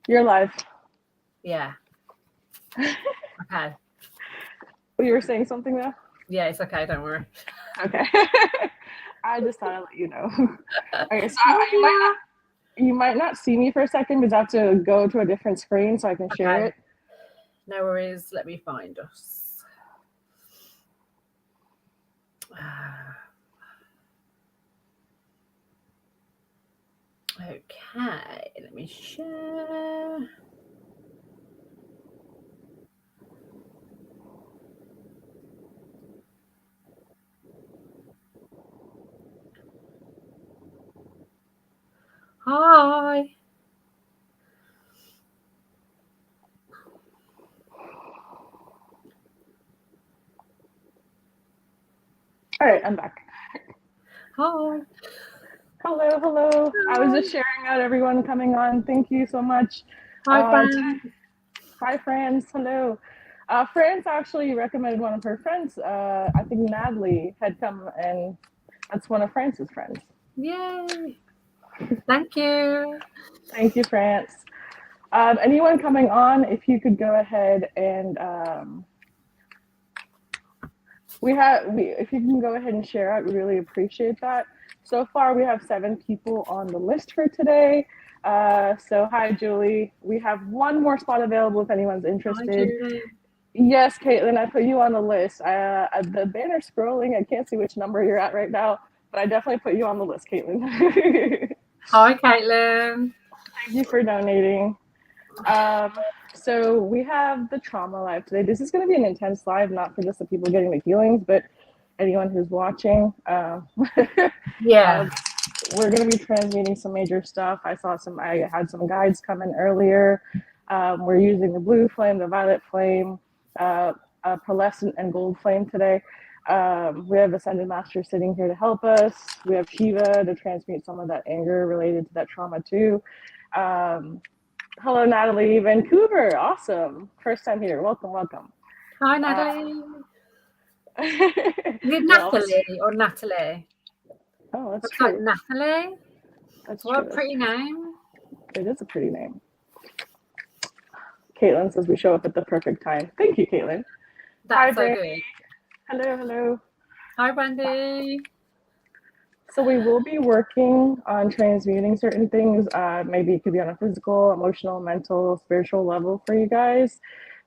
You're live. Yeah. Okay. Well, you were saying something though? Yeah, it's okay. Don't worry. Okay. I just thought I'd let you know. Okay, so Yeah. you might not see me for a second because I have to go to a different screen so I can share it. No worries. Let me find us. Okay, let me share. Hi. All right, I'm back. Hi. Hello. I was just sharing out everyone coming on. Thank you so much. Hi, friends. Hi, friends. Hello. France actually recommended one of her friends. I think Natalie had come, and that's one of France's friends. Yay. Thank you. Thank you, France. Anyone coming on, if you could go ahead and if you can go ahead and share out, we really appreciate that. So far, we have 7 people on the list for today. So hi, Julie. We have one more spot available if anyone's interested. Hi, Julie. Yes, Caitlin, I put you on the list. The banner scrolling, I can't see which number you're at right now, but I definitely put you on the list, Caitlin. Hi, Caitlin. Thank you for donating. So we have the trauma live today. This is going to be an intense live, not for just the people getting the healings, but anyone who's watching. Yeah. We're going to be transmuting some major stuff. I had some guides come in earlier. We're using the blue flame, the violet flame, pearlescent and gold flame today. We have Ascended Master sitting here to help us. We have Shiva to transmute some of that anger related to that trauma too. Hello, Natalie, Vancouver. Awesome. First time here. Welcome. Hi, Natalie. Is it Natalie or Natalie? Oh, that's Looks true. like Natalie. That's what true. A pretty name. It is a pretty name. Caitlin says we show up at the perfect time. Thank you, Caitlin. That's so good. Hello. Hi, Brandy. So we will be working on transmuting certain things. Maybe it could be on a physical, emotional, mental, spiritual level for you guys.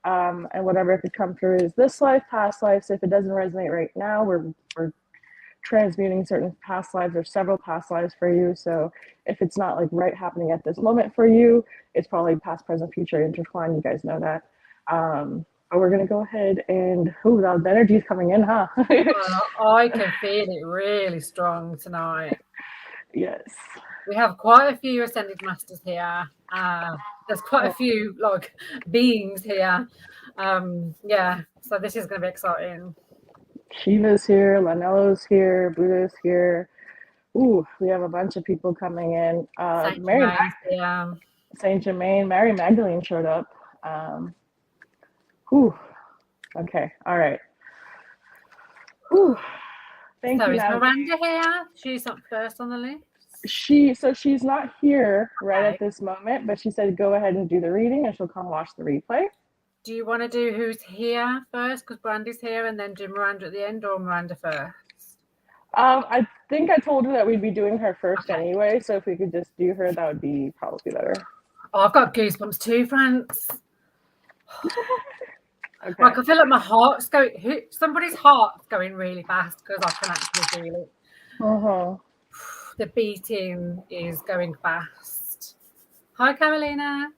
And whatever could come through is this life, past lives. So if it doesn't resonate right now, we're transmuting certain past lives or several past lives for you. So if it's not like right happening at this moment for you, it's probably past, present, future intertwined. You guys know that. But we're gonna go ahead and the energy's coming in, huh? I can feel it really strong tonight. Yes. We have quite a few Ascended Masters here. There's quite a few beings here. Yeah, so this is going to be exciting. Shiva's here, Lanello's here, Buddha's here. Ooh, we have a bunch of people coming in. Saint Germain, Mary Magdalene showed up. Okay, all right. Thank you, is Natalie. Miranda here? She's up first on the list. She's not here right at this moment, but she said go ahead and do the reading and she'll come watch the replay. Do you want to do who's here first because Brandy's here and then do Miranda at the end, or Miranda first? I think I told her that we'd be doing her first anyway, so if we could just do her, that would be probably better. Oh, I've got goosebumps too, France. Okay. Like I feel like my heart's going. Somebody's heart's going really fast because I can actually feel it. The beating is going fast. Hi, Carolina.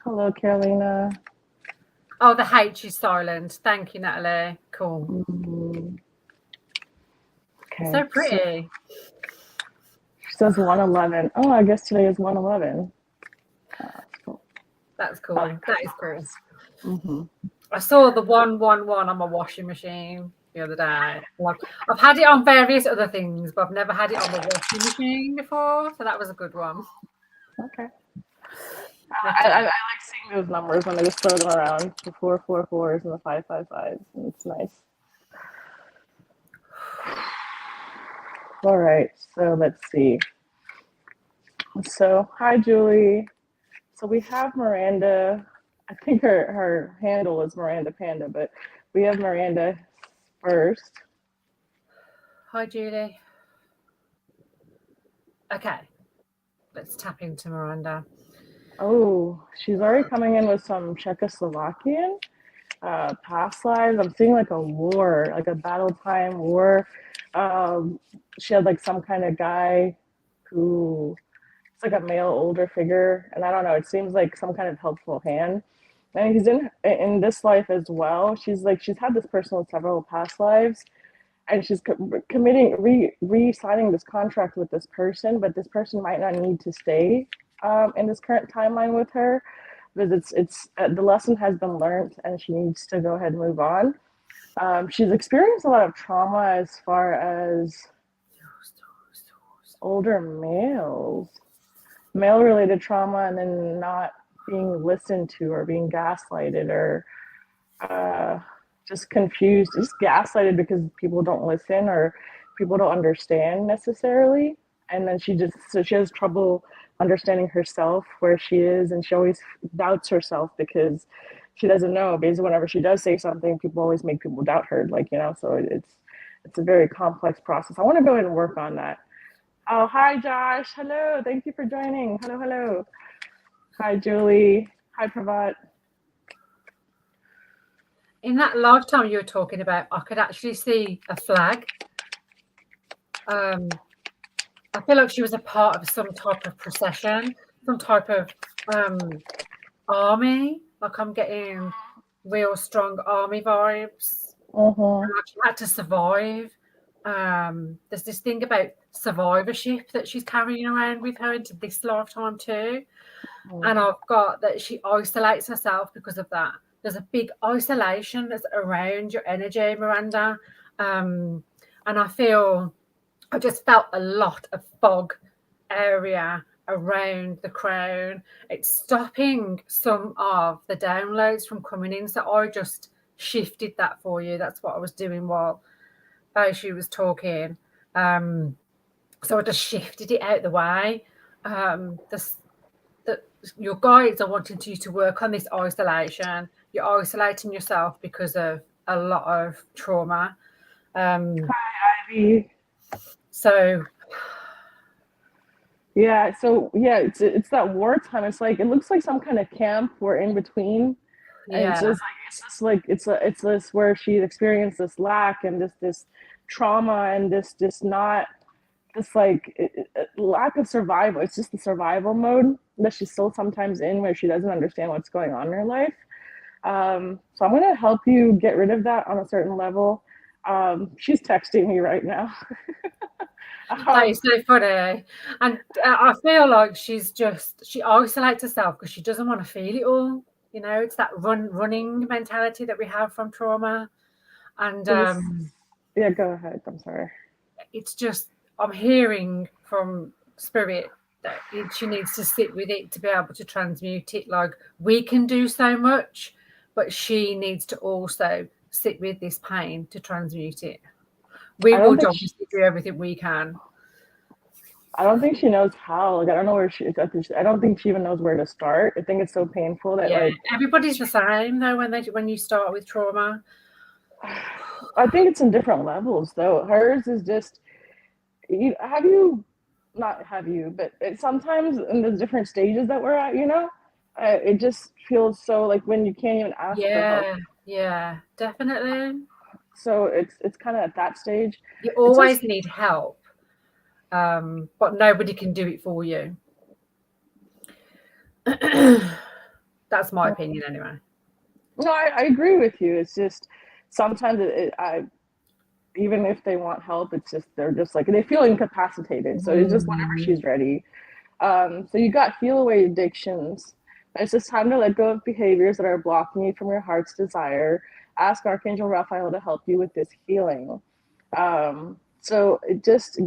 Hello, Carolina. Oh, the H is silent. Thank you, Natalie. Cool. Okay. So pretty. She says 111. Oh, I guess today is 111. That's cool. That's cool. That is cool. I saw the 111 on my washing machine the other day. Like, I've had it on various other things, but I've never had it on the washing machine before. So that was a good one. Okay. I like seeing those numbers when they just throw them around. The 444s and the 555s. It's nice. All right, so let's see. So, hi, Julie. So we have Miranda. I think her handle is Miranda Panda, but we have Miranda first. Hi, Julie. Okay, let's tap into Miranda. Oh, she's already coming in with some Czechoslovakian past lives. I'm seeing like a war, like a battle time war. She had like some kind of guy who it's like a male older figure, and I don't know. It seems like some kind of helpful hand. And he's in this life as well. She's had this person in several past lives, and she's committing re-signing this contract with this person, but this person might not need to stay in this current timeline with her because it's the lesson has been learned and she needs to go ahead and move on. She's experienced a lot of trauma as far as older male related trauma, and then not being listened to or being gaslighted or uh, just confused, just gaslighted because people don't listen or people don't understand necessarily. And then she has trouble understanding herself, where she is, and she always doubts herself because she doesn't know. Because whenever she does say something, people always make people doubt her, so it's a very complex process. I want to go ahead and work on that. Oh, hi, Josh. Hello. Thank you for joining. Hello, hello. Hi, Julie. Hi, Pravat. In that lifetime you were talking about, I could actually see a flag. I feel like she was a part of some type of procession, some type of army. Like I'm getting real strong army vibes. Like she had to survive. There's this thing about survivorship that she's carrying around with her into this lifetime too. And I've got that she isolates herself because of that. There's a big isolation that's around your energy, Miranda. And I just felt a lot of fog area around the crown. It's stopping some of the downloads from coming in. So I just shifted that for you. That's what I was doing while she was talking. So I just shifted it out the way. Your guides are wanting you to work on this isolation. You're isolating yourself because of a lot of trauma. Hi, Ivy. So yeah, it's that wartime. It's like it looks like some kind of camp we're in between, and yeah, it's this where she experienced this lack and this trauma and this not this lack of survival. It's just the survival mode that she's still sometimes in, where she doesn't understand what's going on in her life. So I'm gonna help you get rid of that on a certain level. She's texting me right now. that is so funny. And I feel like she isolates herself because she doesn't want to feel it all. It's that running mentality that we have from trauma. And yeah, go ahead. I'm sorry. it's just, I'm hearing from spirit that she needs to sit with it to be able to transmute it. Like we can do so much, but she needs to also sit with this pain to transmute it. We will obviously do everything we can. I don't think she knows how. Like, I don't know where I don't think she even knows where to start. I think it's so painful that everybody's the same though when you start with trauma. I think it's in different levels though. Hers is just but sometimes in the different stages that we're at, it just feels so like when you can't even ask for help. Yeah, definitely. So it's kind of at that stage. You always need help, but nobody can do it for you. That's my opinion anyway. No, I agree with you. It's just sometimes even if they want help, it's just they're just like they feel incapacitated. So it's just whenever she's ready. So you got feel away addictions. It's just time to let go of behaviors that are blocking you from your heart's desire. Ask Archangel Raphael to help you with this healing. So it just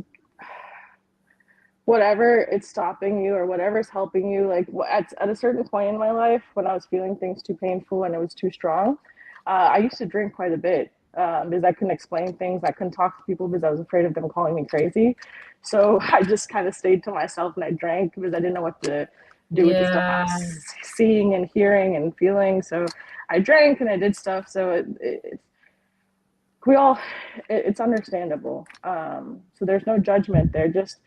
whatever it's stopping you or whatever's helping you, like at a certain point in my life when I was feeling things too painful and it was too strong, I used to drink quite a bit. because I couldn't explain things. I couldn't talk to people because I was afraid of them calling me crazy. So I just kind of stayed to myself and I drank because I didn't know what to do with the stuff I Yeah. was seeing and hearing and feeling. So I drank and I did stuff. So it's understandable. So there's no judgment there. Just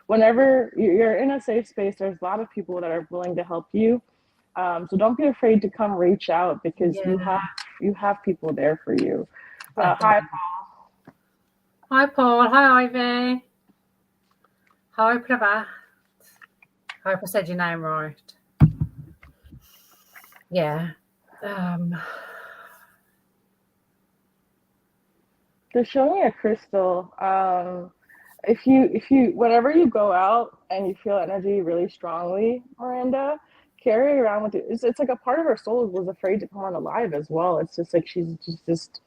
whenever you're in a safe space, there's a lot of people that are willing to help you. So don't be afraid to come reach out because Yeah. you have people there for you. Definitely. Hi, Paul. Hi, Ivy. Hi, Pravat. I hope I said your name right. Yeah. They're showing a crystal. If you whenever you go out and you feel energy really strongly, Miranda, carry around with you. It's like a part of her soul was afraid to come on alive as well. It's just like she's just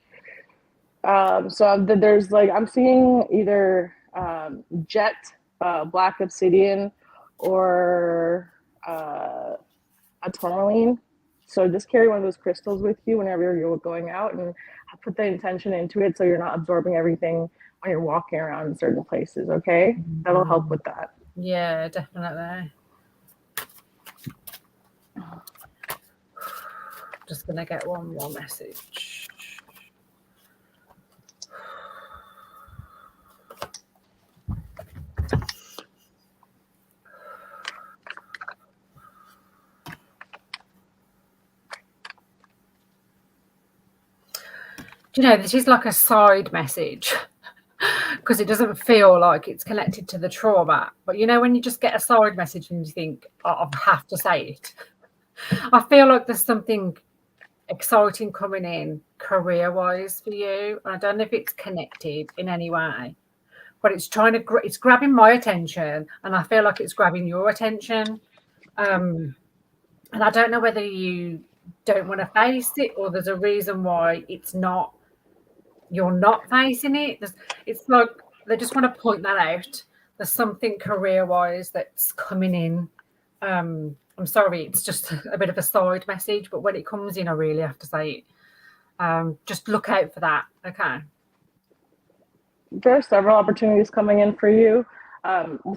so there's like I'm seeing either jet, black obsidian, or a tourmaline. So just carry one of those crystals with you whenever you're going out and put the intention into it so you're not absorbing everything when you're walking around in certain places, okay? That'll help with that. Yeah, definitely. Just going to get one more message. Do you know, this is like a side message because it doesn't feel like it's connected to the trauma. But you know, when you just get a side message and you think, oh, I have to say it. I feel like there's something exciting coming in career-wise for you. I don't know if it's connected in any way, but it's it's grabbing my attention, and I feel like it's grabbing your attention. And I don't know whether you don't want to face it or there's a reason why you're not facing it. It's like they just want to point that out. There's something career-wise that's coming in. I'm sorry, it's just a bit of a side message, but when it comes in, I really have to say it. Just look out for that, okay? There are several opportunities coming in for you.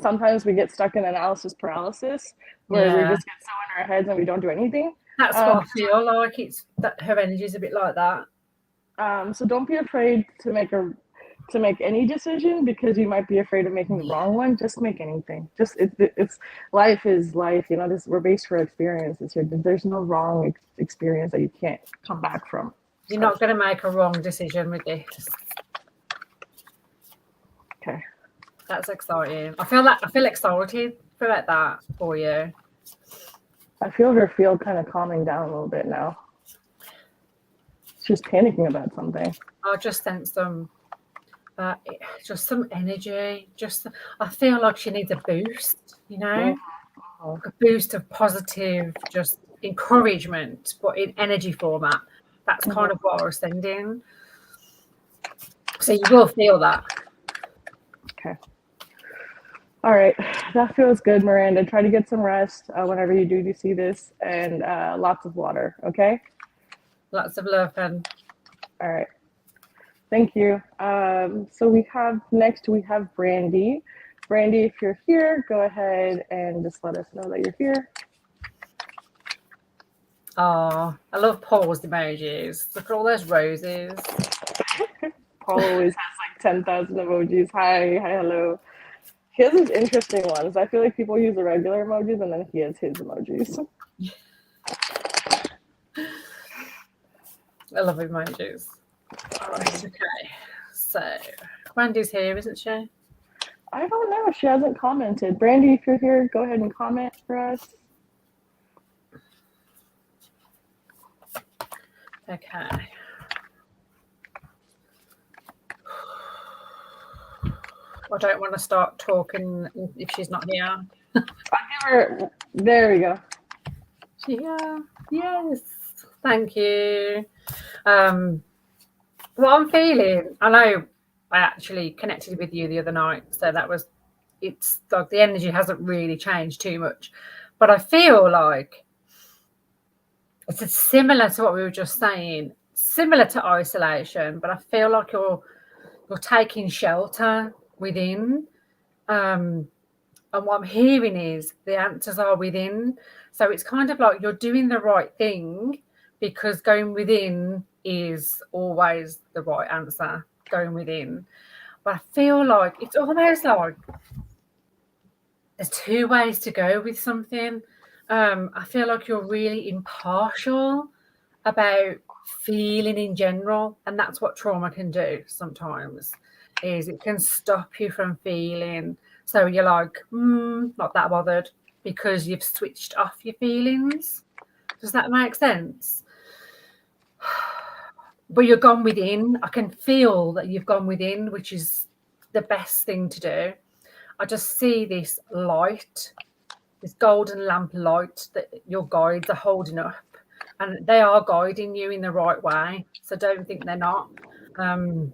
Sometimes we get stuck in analysis paralysis where we just get so in our heads and we don't do anything. That's what I feel like. It's that her energy is a bit like that. So don't be afraid to make any decision because you might be afraid of making the wrong one. Just make anything. Just it's life is life. You know, we're based for experiences here. There's no wrong experience that you can't come back from. You're not going to make a wrong decision with this. Okay. That's exciting. I feel excited about that for you. I feel her field kind of calming down a little bit now. She's panicking about something. I just sense just some energy. I feel like she needs a boost, you know, a boost of positive, just encouragement, but in energy format. That's kind of what I was sending. So you will feel that. Okay. All right. That feels good, Miranda. Try to get some rest whenever you do see this, and lots of water, okay? Lots of love, and all right. Thank you. So we have Brandy. Brandy, if you're here, go ahead and just let us know that you're here. Oh, I love Paul's emojis. Look at all those roses. Paul always has like 10,000 emojis. Hi, hello. He has these interesting ones. I feel like people use the regular emojis and then he has his emojis. I love emojis. All right, okay. So, Brandy's here, isn't she? I don't know. She hasn't commented. Brandy, if you're here, go ahead and comment for us. Okay. I don't want to start talking if she's not here. I'll give her. There we go. She here. Yes. Thank you. What I'm feeling, I know I actually connected with you the other night, so it's like the energy hasn't really changed too much, but I feel like it's similar to what we were just saying. similar to isolation, but I feel like you're taking shelter within. And what I'm hearing is the answers are within. So it's kind of like you're doing the right thing, because going within is always the right answer, going within. But I feel like it's almost like there's two ways to go with something. I feel like you're really impartial about feeling in general, and that's what trauma can do sometimes, is it can stop you from feeling. So you're like, not that bothered, because you've switched off your feelings. Does that make sense? But you're gone within. I can feel that you've gone within, which is the best thing to do. I just see this light, this golden lamp light that your guides are holding up, and they are guiding you in the right way. So don't think they're not. I'm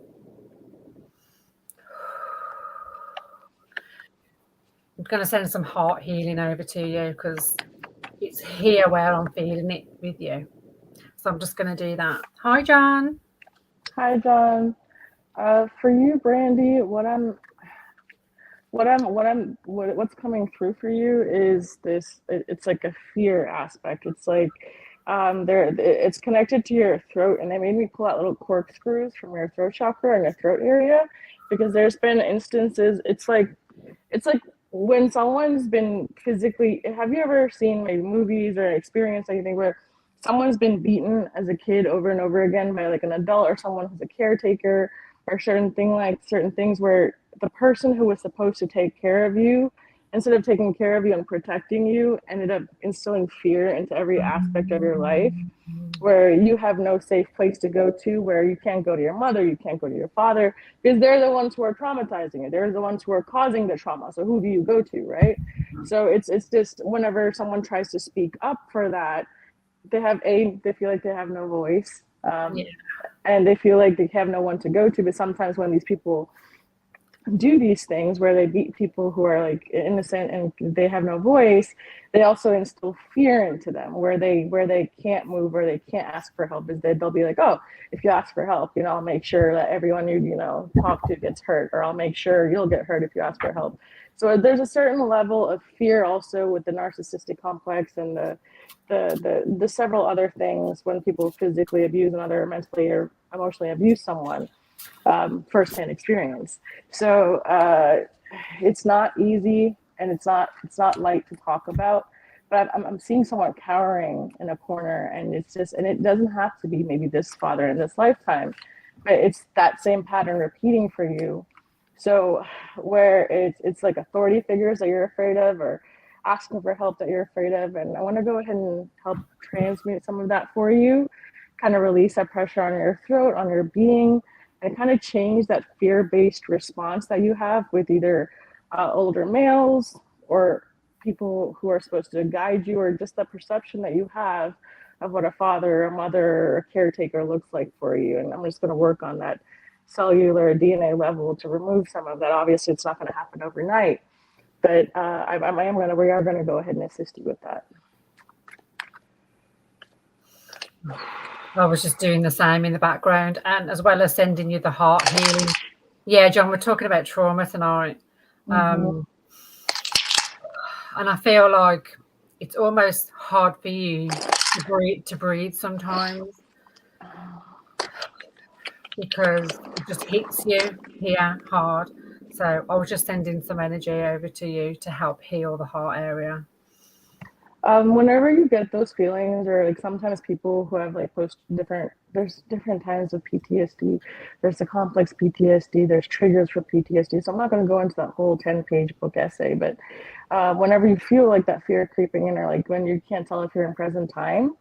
going to send some heart healing over to you, because it's here where I'm feeling it with you. So I'm just going to do that. Hi, John. Hi, John. For you, Brandy, what's coming through for you is this. It's like a fear aspect. It's like it's connected to your throat, and they made me pull out little corkscrews from your throat chakra and your throat area, because there's been instances. It's like when someone's been physically. Have you ever seen maybe movies or experienced anything where someone's been beaten as a kid over and over again by like an adult or someone who's a caretaker, or certain things where the person who was supposed to take care of you, instead of taking care of you and protecting you, ended up instilling fear into every aspect of your life, where you have no safe place to go to, where you can't go to your mother, you can't go to your father, because they're the ones who are traumatizing you. They're the ones who are causing the trauma. So who do you go to, right? So it's just whenever someone tries to speak up for that, they feel like they have no voice, and they feel like they have no one to go to. But sometimes when these people do these things where they beat people who are like innocent and they have no voice, they also instill fear into them, where they can't move or they can't ask for help. Is they'll be like, oh, if you ask for help, I'll make sure that everyone you talk to gets hurt, or I'll make sure you'll get hurt if you ask for help. So there's a certain level of fear also with the narcissistic complex and the several other things when people physically abuse another, mentally or emotionally abuse someone, firsthand experience. So it's not easy, and it's not light to talk about. But I'm seeing someone cowering in a corner, and it doesn't have to be maybe this father in this lifetime, but it's that same pattern repeating for you. So where it's like authority figures that you're afraid of, or asking for help that you're afraid of, and I want to go ahead and help transmute some of that for you, kind of release that pressure on your throat, on your being, and kind of change that fear-based response that you have with either older males or people who are supposed to guide you, or just the perception that you have of what a father, a mother, or a caretaker looks like for you. And I'm just going to work on that cellular DNA level to remove some of that. Obviously, it's not going to happen overnight, but we are going to go ahead and assist you with that. I was just doing the same in the background, and as well as sending you the heart healing. Yeah, John, we're talking about trauma tonight. And I feel like it's almost hard for you to breathe sometimes, because it just hits you here hard. So I was just sending some energy over to you to help heal the heart area. Whenever you get those feelings, or like sometimes people who have like there's different types of PTSD. There's the complex PTSD, there's triggers for PTSD. So I'm not going to go into that whole 10-page book essay, but whenever you feel like that fear creeping in, or like when you can't tell if you're in present time,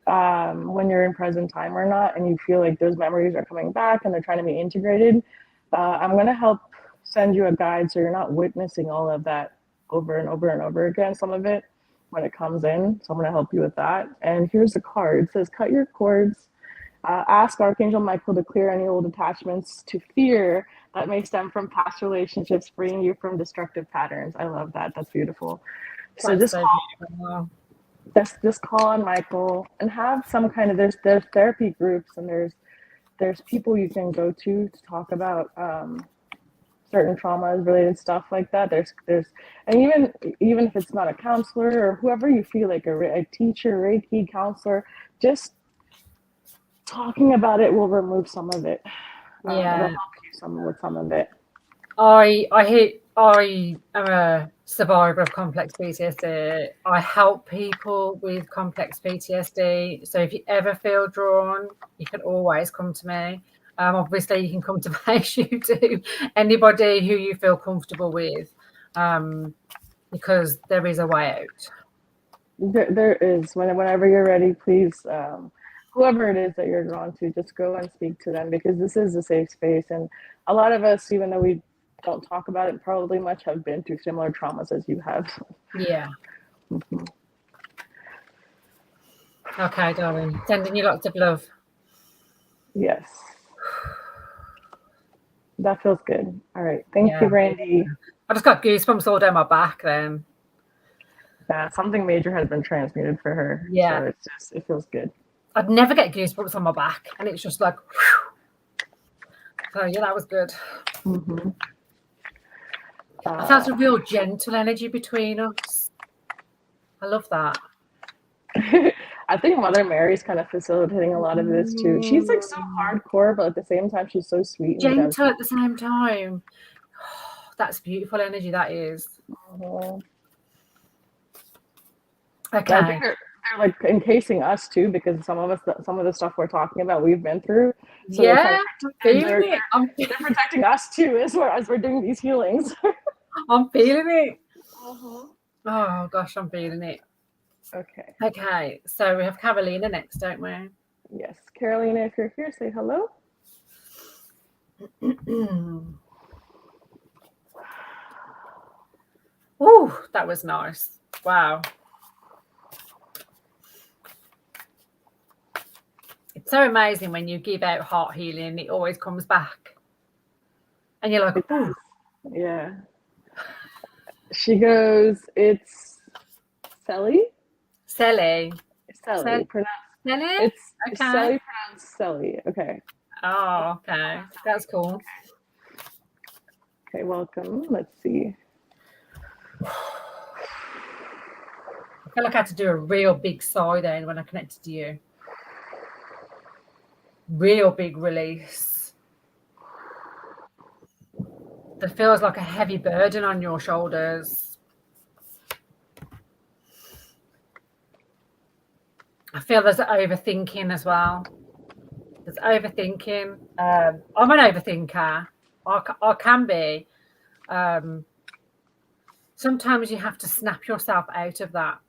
when you're in present time or not, and you feel like those memories are coming back and they're trying to be integrated, I'm going to help send you a guide so you're not witnessing all of that over and over and over again, some of it when it comes in. So I'm going to help you with that. And here's the card. It says, cut your cords. Ask Archangel Michael to clear any old attachments to fear that may stem from past relationships, freeing you from destructive patterns. I love that. That's beautiful. So just just call on Michael and have some kind of there's therapy groups, and there's people you can go to talk about certain traumas related stuff like that. There's and even if it's not a counselor or whoever you feel like a teacher, Reiki counselor, just talking about it will remove some of it. It'll help you with some of it. I am a survivor of complex PTSD. I help people with complex PTSD. So if you ever feel drawn, you can always come to me. Obviously, you can come to Baishu to anybody who you feel comfortable with, because there is a way out. There is. Whenever you're ready, please, whoever it is that you're drawn to, just go and speak to them, because this is a safe space. And a lot of us, even though we don't talk about it probably much, have been through similar traumas as you have. Yeah. Mm-hmm. Okay, darling. Sending you lots of love. Yes. That feels good. All right. Thank you, Randy. I just got goosebumps all down my back then. Yeah, something major has been transmuted for her. Yeah. So it feels good. I'd never get goosebumps on my back, and it's just like, whew. So yeah, that was good. Mm-hmm. I felt a real gentle energy between us. I love that. I think Mother Mary's kind of facilitating a lot of this too. She's like so hardcore, but at the same time, she's so sweet and gentle at the same time. Oh, that's beautiful energy. That is. Mm-hmm. Okay. I think they're like encasing us too, because some of the stuff we're talking about, we've been through. So yeah, they're protecting us too as we're doing these healings. I'm feeling it. Uh-huh. Oh gosh, I'm feeling it. Okay. Okay, so we have Carolina next, don't we? Yes, Carolina, if you're here, say hello. Oh, that was nice. Wow. It's so amazing when you give out heart healing, it always comes back. And you're like, oh. Yeah. She goes, it's Selly? Selly. Selly. It's okay. Selly pronounced Selly. Okay. Oh, okay. That's cool. Okay, welcome. Let's see. I feel like I had to do a real big sigh then when I connected to you. Real big release. That feels like a heavy burden on your shoulders. I feel there's overthinking as well. There's overthinking. I'm an overthinker. I can be. Sometimes you have to snap yourself out of that,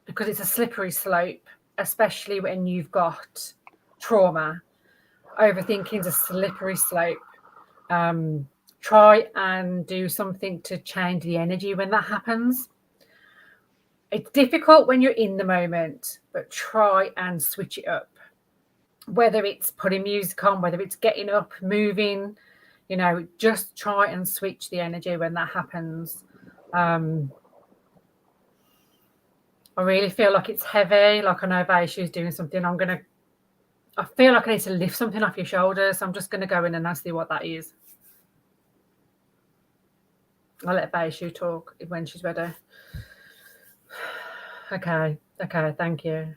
because it's a slippery slope, especially when you've got trauma. Overthinking is a slippery slope. Try and do something to change the energy when that happens. It's difficult when you're in the moment, but try and switch it up. Whether it's putting music on, whether it's getting up, moving, just try and switch the energy when that happens. I really feel like it's heavy. Like I know Vaishu's doing something. I feel like I need to lift something off your shoulders. So I'm just going to go in and see what that is. I'll let Vaishu talk when she's ready. Okay, thank you.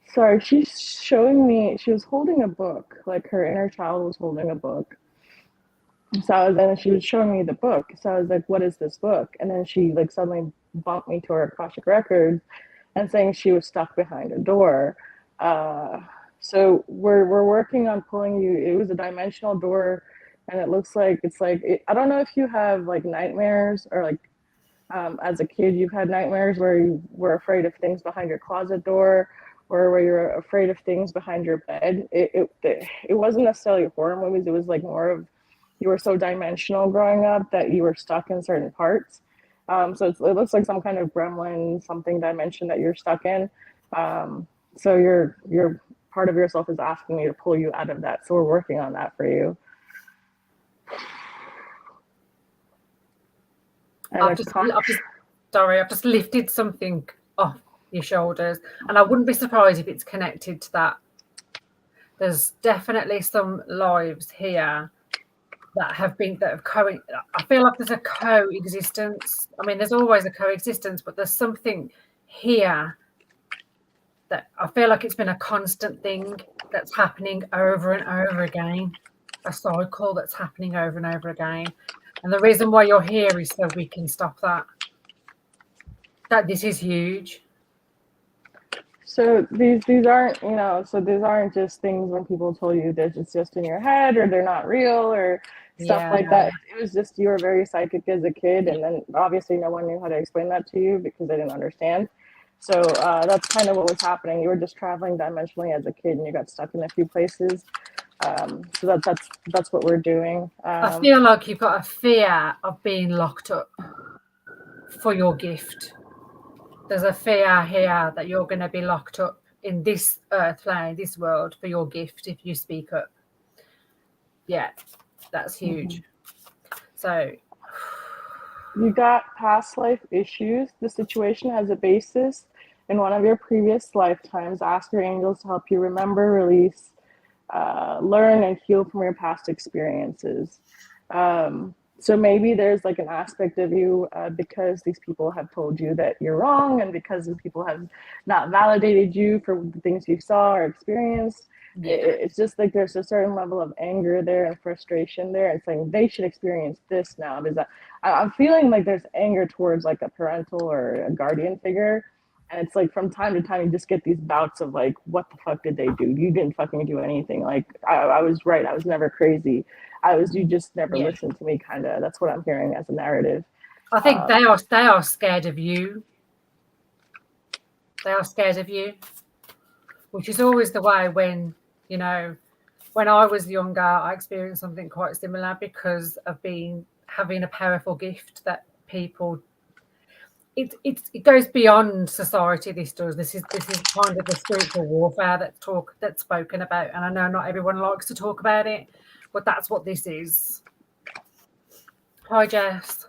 Sorry, she's showing me, she was holding a book, like her inner child was holding a book. And she was showing me the book. So I was like, what is this book? And then she like suddenly bumped me to her Akashic Records and saying she was stuck behind a door. So we're working on pulling you. It was a dimensional door, and it looks like I don't know if you have like nightmares or like as a kid you've had nightmares where you were afraid of things behind your closet door or where you're afraid of things behind your bed. It wasn't necessarily horror movies. It was like more of you were so dimensional growing up that you were stuck in certain parts. So it looks like some kind of gremlin, something dimension that you're stuck in. So your part of yourself is asking you to pull you out of that. So we're working on that for you. And I've just lifted something off your shoulders, and I wouldn't be surprised if it's connected to that. There's definitely some lives here that have I feel like there's a coexistence. I mean, there's always a coexistence, but there's something here that I feel like it's been a constant thing that's happening over and over again, a cycle that's happening over and over again. And the reason why you're here is so we can stop that. That this is huge. So these aren't, so these aren't just things when people told you that it's just in your head or they're not real or stuff like that. It was just you were very psychic as a kid, and then obviously no one knew how to explain that to you because they didn't understand. So that's kind of what was happening. You were just traveling dimensionally as a kid, and you got stuck in a few places. So that's what we're doing. I feel like you've got a fear of being locked up for your gift. There's a fear here that you're going to be locked up in this earth plane, this world, for your gift if you speak up. Yeah, that's huge. So you got past life issues. The situation has a basis in one of your previous lifetimes. Ask your angels to help you remember, release, learn, and heal from your past experiences. So maybe there's like an aspect of you because these people have told you that you're wrong, and because these people have not validated you for the things you saw or experienced. It's just like there's a certain level of anger there and frustration there, and saying they should experience this now. Because I'm feeling like there's anger towards like a parental or a guardian figure. And it's like from time to time you just get these bouts of like, what the fuck did they do? You didn't fucking do anything. Like I was right. I was never crazy. You just never listened to me, kind of. That's what I'm hearing as a narrative. I think they are scared of you. They are scared of you, which is always the way when I was younger, I experienced something quite similar because of having a powerful gift that people. It goes beyond society. This is kind of the spiritual warfare that's spoken about, and I know not everyone likes to talk about it, but that's what this is. Hi, Jess.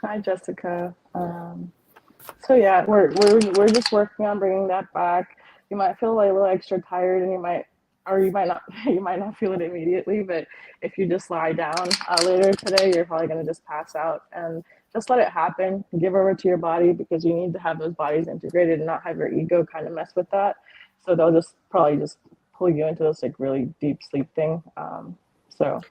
Hi, Jessica. So yeah, we're just working on bringing that back. You might feel like a little extra tired, and you might not feel it immediately, but if you just lie down later today, you're probably going to just pass out, and just let it happen. Give over to your body, because you need to have those bodies integrated and not have your ego kind of mess with that. So they'll probably just pull you into this like really deep sleep thing. So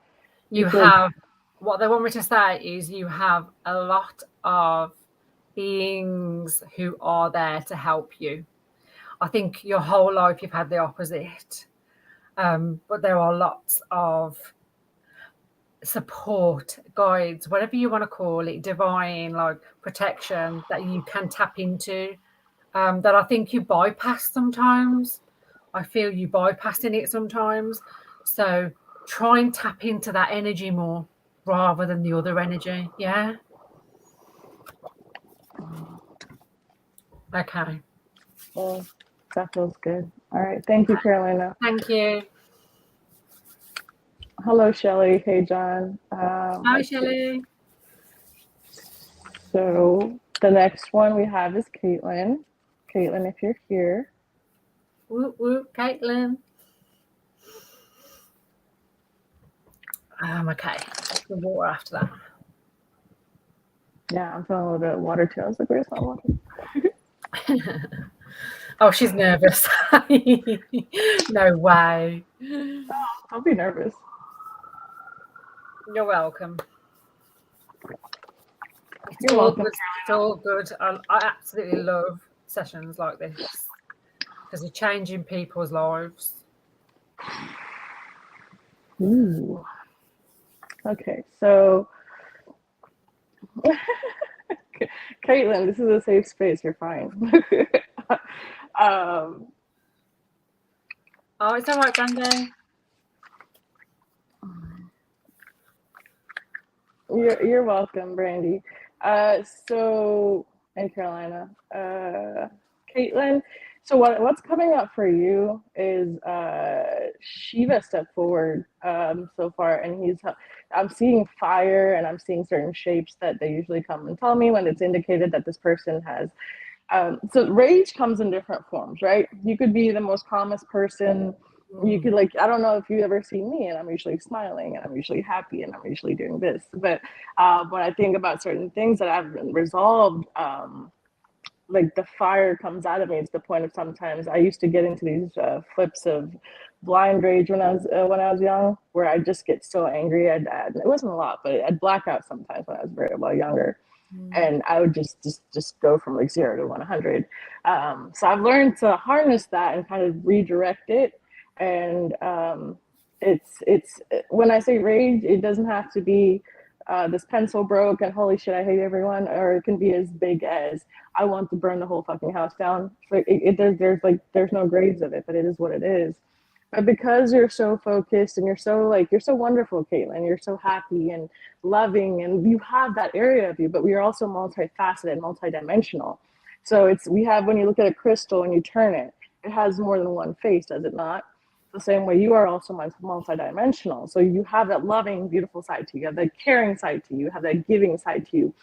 what they want me to say is you have a lot of beings who are there to help you. I think your whole life you've had the opposite. But there are lots of support, guides, whatever you want to call it, divine, like protection that you can tap into, that I think you bypass sometimes. I feel you bypassing it sometimes. So try and tap into that energy more rather than the other energy. Yeah. Okay. Well, that feels good. All right. Thank you, Carolina. Thank you. Hello, Shelley. Hey, John. Hi, Shelley. So the next one we have is Caitlin. Caitlin, if you're here. Whoop, whoop, Caitlin. Okay. The water after that. Yeah, I'm feeling a little bit of water too. I was like, where's my water? Oh, she's nervous. No way. Oh, don't be nervous. You're welcome. You're welcome. It's all good. I absolutely love sessions like this because you're changing people's lives. Ooh. Okay, so Caitlin, this is a safe space. You're fine. Oh, it's all right, Brandy. You're welcome, Brandy. So in Carolina, Caitlin. So what's coming up for you is Shiva stepped forward so far, and I'm seeing fire, and I'm seeing certain shapes that they usually come and tell me when it's indicated that this person has. So rage comes in different forms, right? You could be the most calmest person. You could I don't know if you ever see me, and I'm usually smiling, and I'm usually happy, and I'm usually doing this. But when I think about certain things that I've resolved, the fire comes out of me. It's the point of sometimes I used to get into these flips of blind rage when I was young, where I just get so angry. It wasn't a lot, but I'd black out sometimes when I was very younger, and I would just go from 0 to 100. So I've learned to harness that and kind of redirect it. And it's when I say rage, it doesn't have to be this pencil broke and holy shit, I hate everyone, or it can be as big as I want to burn the whole fucking house down. So there's no grades of it, but it is what it is. But because you're so focused and you're so wonderful, Caitlin, you're so happy and loving, and you have that area of you, but we are also multifaceted, multidimensional. So when you look at a crystal and you turn it, it has more than one face, does it not? The same way you are also multidimensional. So you have that loving, beautiful side to you. You have that caring side to you. You have that giving side to you.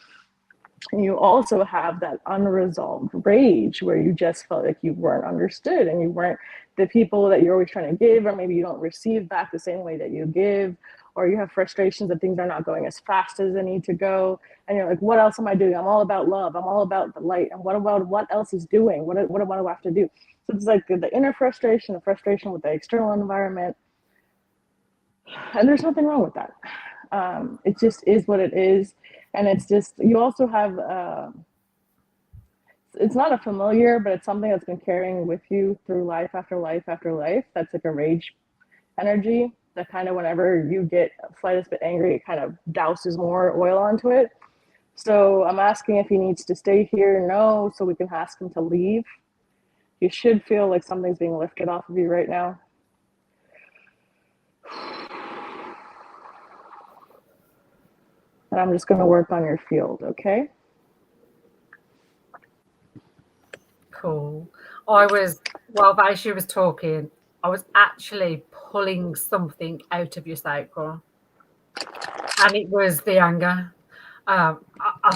And you also have that unresolved rage where you just felt like you weren't understood and you weren't the people that you're always trying to give, or maybe you don't receive back the same way that you give, or you have frustrations that things are not going as fast as they need to go. And you're like, what else am I doing? I'm all about love. I'm all about the light. And what about what else is doing? What do I have to do? So it's like the inner frustration, the frustration with the external environment. And there's nothing wrong with that. It just is what it is. And it's just, you also have, it's not a familiar, but it's something that's been carrying with you through life after life after life. That's like a rage energy that kind of, whenever you get slightest bit angry, it kind of douses more oil onto it. So I'm asking if he needs to stay here. No, so we can ask him to leave. You should feel like something's being lifted off of you right now. And I'm just going to work on your field, okay? Cool. While Vaishya was talking, I was actually pulling something out of your sacral, and it was the anger. I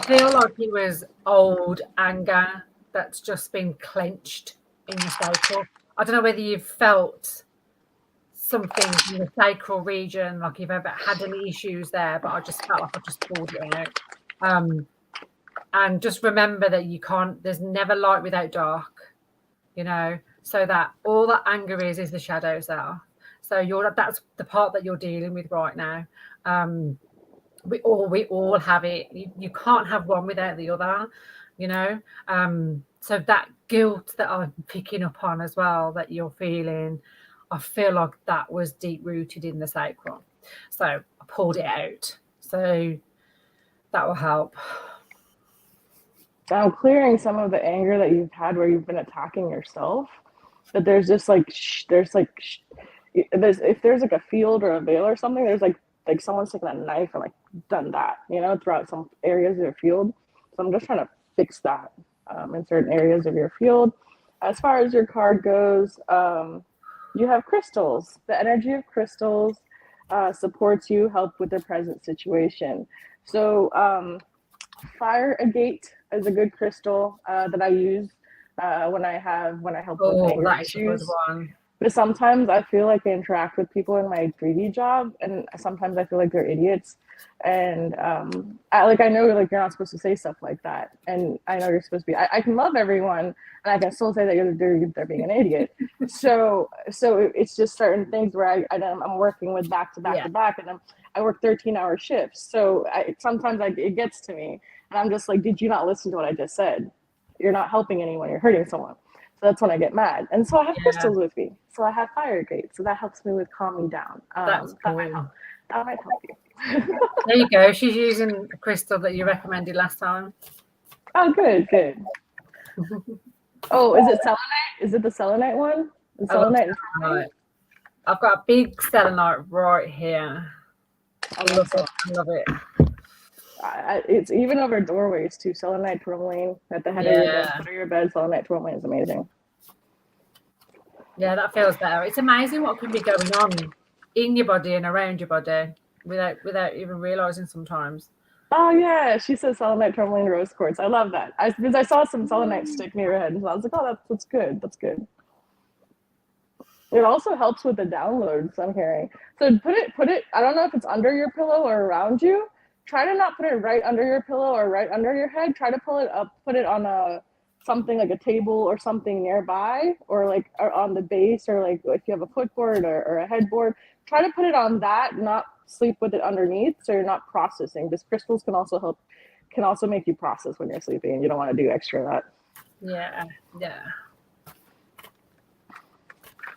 feel like it was old anger that's just been clenched in your sacral. I don't know whether you've felt something in the sacral region, like you've ever had any issues there, but I just felt like I just pulled it out. And just remember that there's never light without dark, so that all that anger is the shadows there. So that's the part that you're dealing with right now. We all have it. You can't have one without the other, so that guilt that I'm picking up on as well, that you're feeling, I feel like that was deep rooted in the sacral. So I pulled it out. So that will help. I'm clearing some of the anger that you've had where you've been attacking yourself. But there's just if there's like a field or a veil or something, there's like someone's taken a knife and done that, throughout some areas of your field. So I'm just trying to fix that in certain areas of your field. As far as your card goes, you have crystals. The energy of crystals supports you, help with the present situation. So fire agate is a good crystal that I use when I help with anger issues. But sometimes I feel like I interact with people in my 3D job, and sometimes I feel like they're idiots. And I know you're not supposed to say stuff like that, and I know you're supposed to be. I can love everyone, and I can still say that they're being an idiot. So it's just certain things where I'm working with back to back to back, and I work 13-hour shifts. So sometimes it gets to me, and I'm just like, did you not listen to what I just said? You're not helping anyone. You're hurting someone. So that's when I get mad. And so I have crystals with me. So I have fire gate. So that helps me with calm me down. That's cool. That might help you. There you go. She's using a crystal that you recommended last time. Oh, good. Oh, is it selenite? Is it the selenite one? The selenite. I've got a big selenite right here. I love it. It's even over doorways too. Selenite tourmaline at the head of your bed, foot of your bed. Selenite tourmaline is amazing. Yeah, that feels better. It's amazing what can be going on in your body and around your body without even realizing sometimes. Oh yeah, she says selenite tourmaline rose quartz. I love that. Because I saw some selenite stick near her head, and so I was like, oh, that's good. That's good. It also helps with the downloads I'm hearing. So put it. I don't know if it's under your pillow or around you. Try to not put it right under your pillow or right under your head. Try to pull it up. Put it on something like a table or something nearby, or like or on the base, or like if you have a footboard or a headboard. Try to put it on that. Not sleep with it underneath, so you're not processing. Because crystals can also help. Can also make you process when you're sleeping, and you don't want to do extra of that. Yeah. Yeah.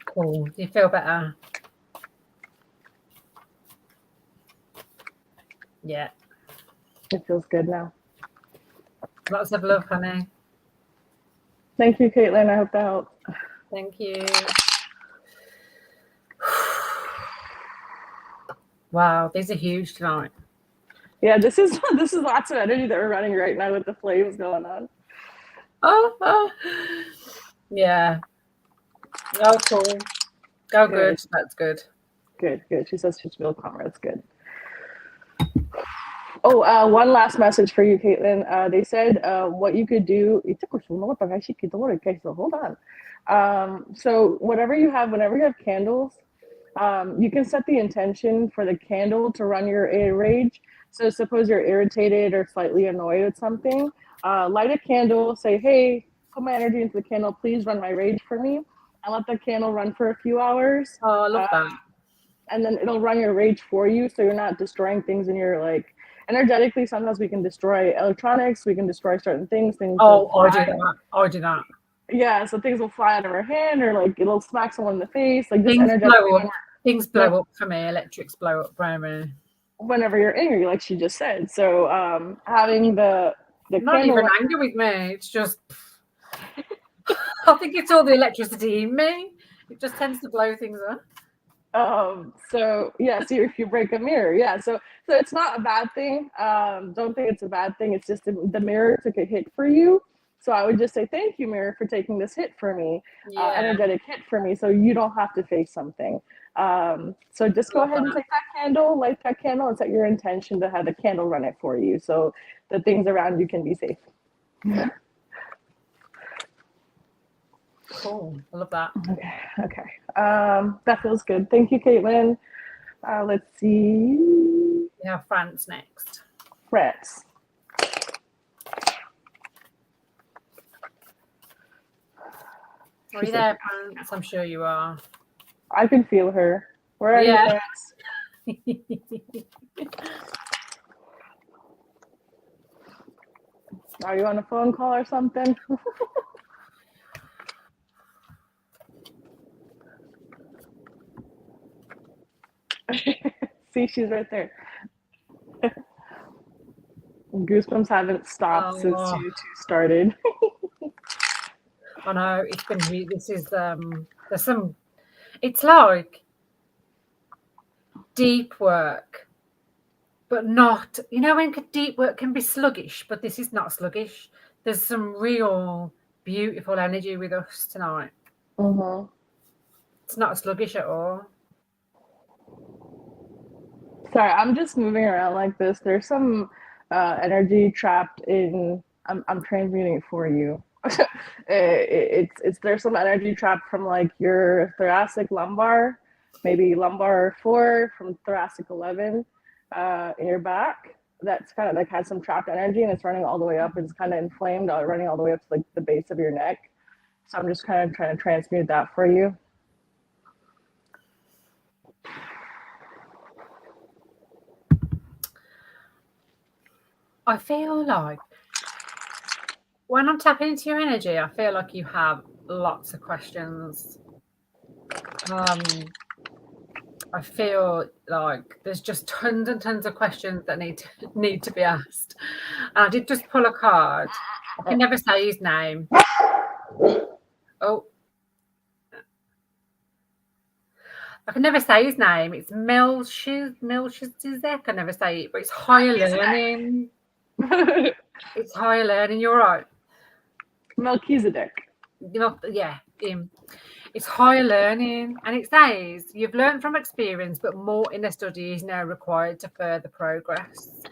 Cool. Do you feel better? Yeah. It feels good now. Lots of love, honey. Thank you, Caitlin. I hope that helps. Thank you. Wow, these are huge tonight. Yeah, this is lots of energy that we're running right now with the flames going on. Oh. Yeah. Oh, cool. Oh, good. That's good. Good. She says she's real calmer. That's good. Oh, one last message for you, Caitlin. They said what you could do. Hold on. So whenever you have candles, you can set the intention for the candle to run your rage. So suppose you're irritated or slightly annoyed at something, light a candle, say, hey, put my energy into the candle, please run my rage for me, and let the candle run for a few hours. Oh, I love that. And then it'll run your rage for you, so you're not destroying things in your like energetically. Sometimes we can destroy electronics, we can destroy certain things. I do that. Yeah, so things will fly out of our hand, or like it'll smack someone in the face. Like this Things energetically. blow up. Things blow up for me. Electrics blow up for me. Whenever you're angry, like she just said. So having the not even angry with me. It's just I think it's all the electricity in me. It just tends to blow things up. So yeah, so if you break a mirror, yeah, so it's not a bad thing. Don't think it's a bad thing. It's just the mirror took a hit for you. So I would just say thank you, mirror, for taking this hit for me, energetic hit for me, so you don't have to face something. So just go ahead and take that candle, light that candle, and set your intention to have the candle run it for you, so the things around you can be safe. Cool. I love that. Okay. That feels good. Thank you, Caitlin. Let's see. We have France next. France. Are you there, France? I'm sure you are. I can feel her. Where are you, France? Are you on a phone call or something? See, she's right there. Goosebumps haven't stopped since you two started. I know, it's been really, this is there's some, it's like deep work, but not, you know, when deep work can be sluggish, but this is not sluggish. There's some real beautiful energy with us tonight. Mm-hmm. It's not sluggish at all. Sorry, I'm just moving around like this. There's some energy trapped in. I'm transmuting it for you. There's some energy trapped from like your thoracic lumbar, maybe lumbar 4 from thoracic 11 in your back. That's kind of like has some trapped energy, and it's running all the way up. It's kind of inflamed, running all the way up to like the base of your neck. So I'm just kind of trying to transmute that for you. I feel like when I'm tapping into your energy, I feel like you have lots of questions. I feel like there's just tons and tons of questions that need to be asked. And I did just pull a card. I can never say his name. Oh. I can never say his name. It's Melchizedek. I never say it, but it's higher learning. It's higher learning. You're right. Melchizedek. Yeah, him. It's higher learning, and it says you've learned from experience, but more inner study is now required to further progress.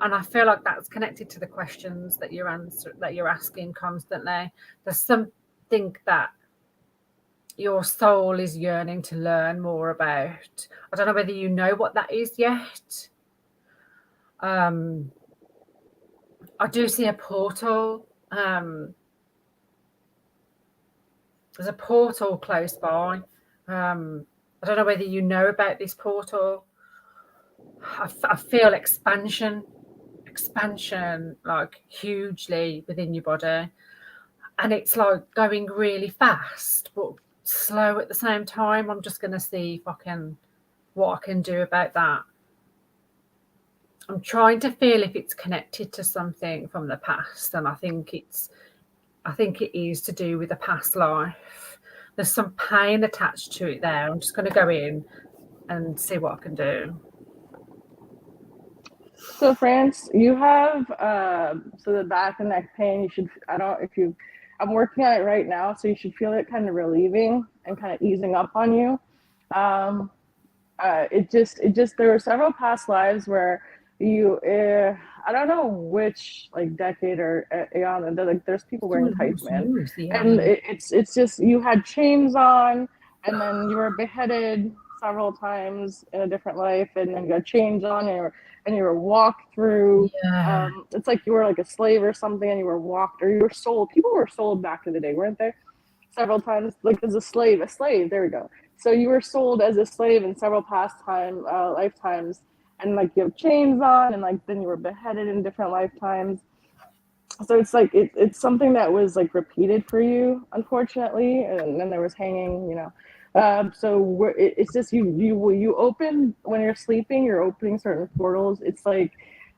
And I feel like that's connected to the questions that you're asking constantly. There's something that your soul is yearning to learn more about. I don't know whether you know what that is yet. I do see a portal. There's a portal close by. I don't know whether you know about this portal. I feel expansion, like hugely within your body. And it's like going really fast, but slow at the same time. I'm just going to see what I can do about that. I'm trying to feel if it's connected to something from the past, and I think it is to do with a past life. There's some pain attached to it there. I'm just going to go in and see what I can do. So France, you have so the back and neck pain. You should. I'm working on it right now, so you should feel it kind of relieving and kind of easing up on you. It just there were several past lives where you I don't know which like decade or aeon, like there's people wearing tights, man, and it's just you had chains on, and then you were beheaded several times in a different life, and then you got chains on, and you were walked through. It's like you were like a slave or something, and you were walked, or you were sold. People were sold back in the day, weren't they? Several times, like as a slave. There we go. So you were sold as a slave in several past lifetimes, and like you have chains on, and like then you were beheaded in different lifetimes. So it's like it's something that was like repeated for you, unfortunately, and then there was hanging, so it's just you open when you're sleeping. You're opening certain portals. It's like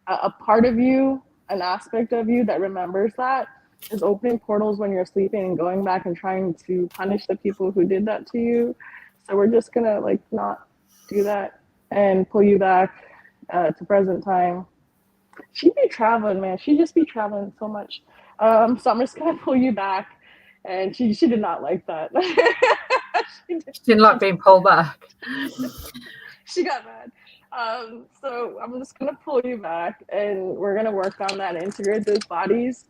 a part of you, an aspect of you that remembers that is opening portals when you're sleeping and going back and trying to punish the people who did that to you. So we're just gonna like not do that and pull you back to present time. She'd be traveling, man. She'd just be traveling so much. So I'm just gonna pull you back, and she did not like that. She didn't like being pulled back. She got mad. So I'm just gonna pull you back, and we're gonna work on that and integrate those bodies,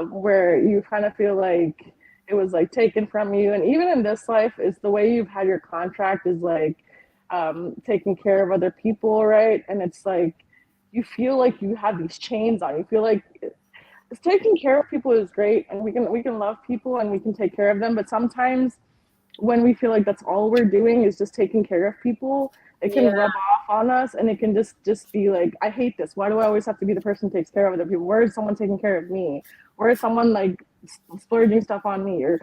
where you kind of feel like it was like taken from you. And even in this life, is the way you've had your contract is like taking care of other people, right? And it's like you feel like you have these chains on. You feel like it's taking care of people is great, and we can love people and we can take care of them. But sometimes when we feel like that's all we're doing is just taking care of people, it can rub off on us, and it can just be like, I hate this. Why do I always have to be the person who takes care of other people? Where is someone taking care of me? Where is someone like splurging stuff on me or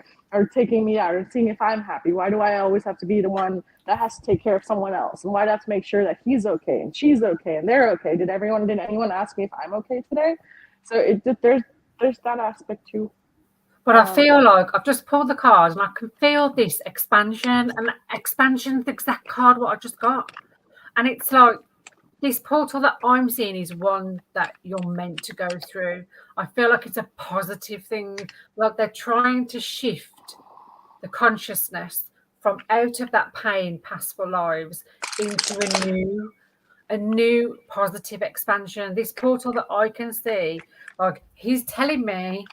taking me out or seeing if I'm happy? Why do I always have to be the one that has to take care of someone else? And why do I have to make sure that he's okay and she's okay and they're okay? Did anyone ask me if I'm okay today? So there's that aspect too. But I feel like I've just pulled the cards and I can feel this expansion, and expansion's the exact card what I just got. And it's like this portal that I'm seeing is one that you're meant to go through. I feel like it's a positive thing. Like they're trying to shift the consciousness from out of that pain, pastful lives, into a new positive expansion. This portal that I can see, like he's telling me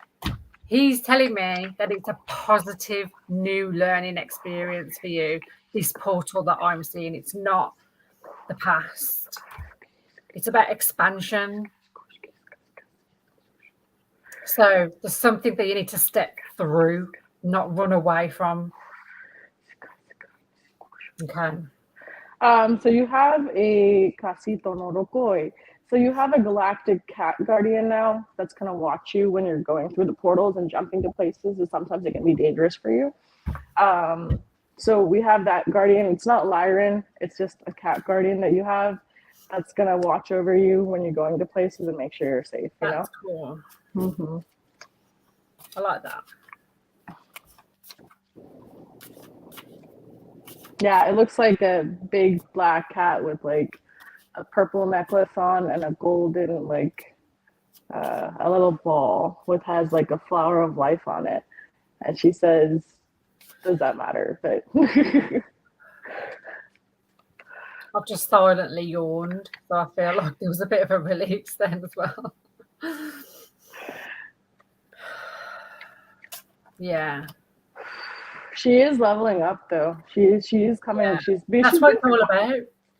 that it's a positive new learning experience for you. This portal that I'm seeing, it's not the past. It's about expansion. So there's something that you need to step through, not run away from. Okay. So you have a Casito no Rokoi. So you have a galactic cat guardian now that's going to watch you when you're going through the portals and jumping to places, and sometimes it can be dangerous for you. So we have that guardian. It's not Lyran. It's just a cat guardian that you have that's going to watch over you when you're going to places and make sure you're safe, you That's know? cool. Mm-hmm. I like that. Yeah, it looks like a big black cat with like a purple necklace on and a golden like a little ball with has like a flower of life on it, and she says, "Does that matter?" But I've just silently yawned, so I feel like there was a bit of a release then as well. Yeah. she is leveling up though. She is coming. Yeah. She's That's what it's all about.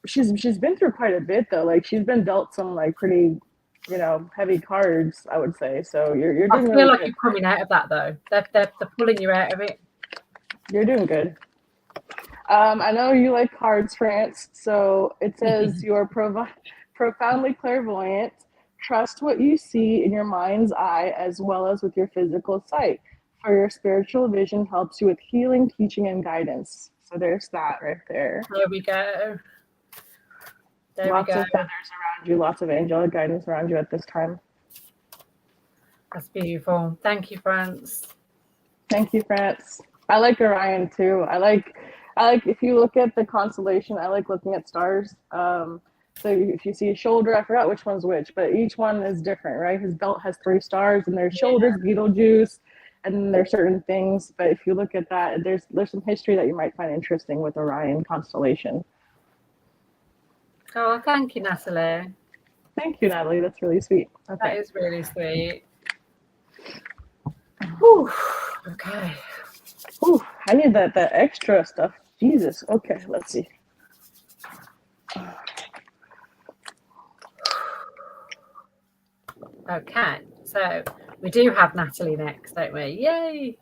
she's been through quite a bit though. Like she's been dealt some like pretty, heavy cards, I would say. So you're I doing feel really like good. you're coming out of that though. They're pulling you out of it. You're doing good. I know you like cards, France. So it says you are profoundly clairvoyant. Trust what you see in your mind's eye as well as with your physical sight. For your spiritual vision helps you with healing, teaching, and guidance. So there's that right there. There we go. There we Lots go. of feathers around you, lots of angelic guidance around you at this time. That's beautiful. Thank you, France. Thank you, France. I like Orion too. I like if you look at the constellation, I like looking at stars. So if you see a shoulder, I forgot which one's which, but each one is different, right? His belt has 3 stars, and there's shoulders, Beetlejuice, and then there's certain things. But if you look at that, there's some history that you might find interesting with Orion constellation. Oh, thank you, Natalie. Thank you, Natalie. That's really sweet. Okay. That is really sweet. Whew. Okay. Ooh, I need that extra stuff. Jesus. Okay, let's see. Okay, so we do have Natalie next, don't we? Yay!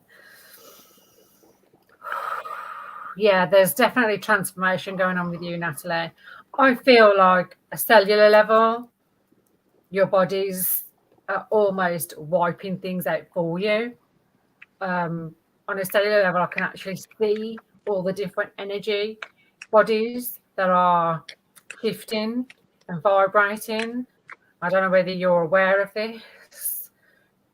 Yeah, there's definitely transformation going on with you, Natalie. I feel like a cellular level, your body's almost wiping things out for you. On a cellular level, I can actually see all the different energy bodies that are shifting and vibrating. I don't know whether you're aware of this.